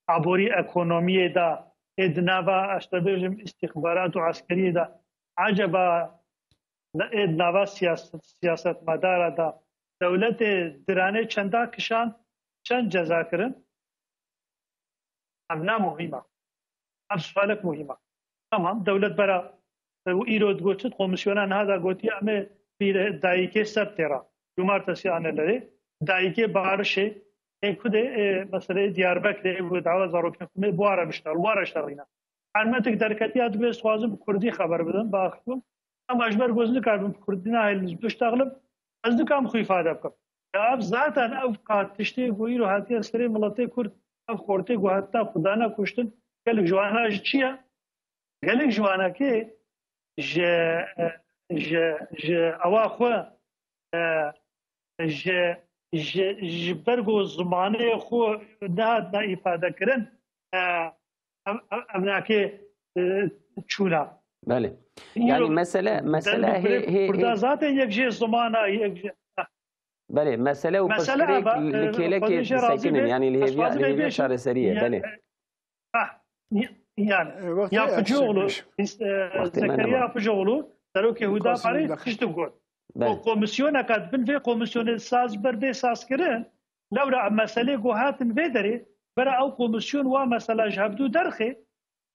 عبوری اکونومی دا اید نوا اشتباجم استخبارات و عسکری دا عجبا اید نوا سیاست مدار دا دولت درانه چنده کشان چند جزا کرن امنا مهمه ام سوالک مهمه تمام دولت برا و ایرود گوشت کمیسیونان هذا گوتی امه پیر دایکه سب ترا جمارتسی آنه لره دایکه بارشه خود مثلا دیاربکر و دعوا زاروکن خونه بواره بشتر اینا علمتک درکتی اد به سوازم کردی خبر بدم با اخوم اما اجبر گوزنی کردم کردی نه هیچ بشتغلم از دکام خو ifade بکن اب ذاتن افقات تشتی گویی رو حتی سری ملت کرد اف خورته گو حتی خدا نه کشتن گل جوانا چیه گل جوانا که ج ئەوە خۆ ji bergo zimanê xwe nehat îfadekirin ev nake çûna. بله yani mesele burada zaten yek jê zimana بله mesele و پشترek لکیلک سکینن yani lihevya çareseriye bale yani Yapıcıoğlu Zekeriya Yapıcıoğlu Serokê Hûdaparê tiştî got o komisyona kad bin vê komisyonê saz ber vê sazkirin lewra meselê got hatin vê derê bera ew komisyon wa mesela ji hevdû derxê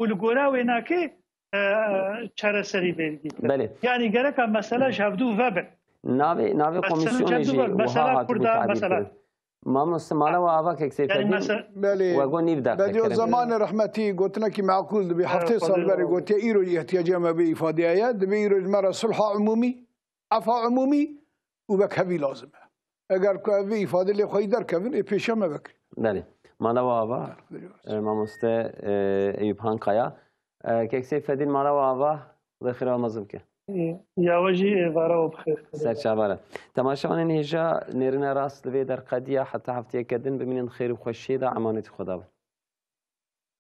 û li gora wê nakê çareserî vê yani gereka mesela ji hevdû vebe navê komisyonê jî wiha hatibû tabîr مامۆستا ماڵەوە ئاواکێک سێفەدین وەگۆ نیو بەدیۆ زمانی ڕەحمەتی گوتنەکی معقول دەبێ هەفتەی ساڵ بەری گوتێ ئیرۆ احتیاجێمە بە ئیفادەیە دەبێ ئیرۆ ژمارە سڵحا عمومی عەفا عمومی و بەکەوی لازمە ئەگەر کوێ ئیفادە لێ خۆی دەرکەون پێشەمە بکرێت بەێ ماڵەوە ئاوا مامۆستا ئەیوب هانقایا کێک سێفەدین ماڵەوە ئاوا خێرەوە مەزم بکە یاوەژی ئێوارەوە بخێر سەرچاوانە تەماشاوانین هێژا نێرنە ڕاست لەوێ دەرقەدیە حتا هەفتەیەکەدن ببینن خێر و خۆشیێدا ئەمانەتی خۆدا بن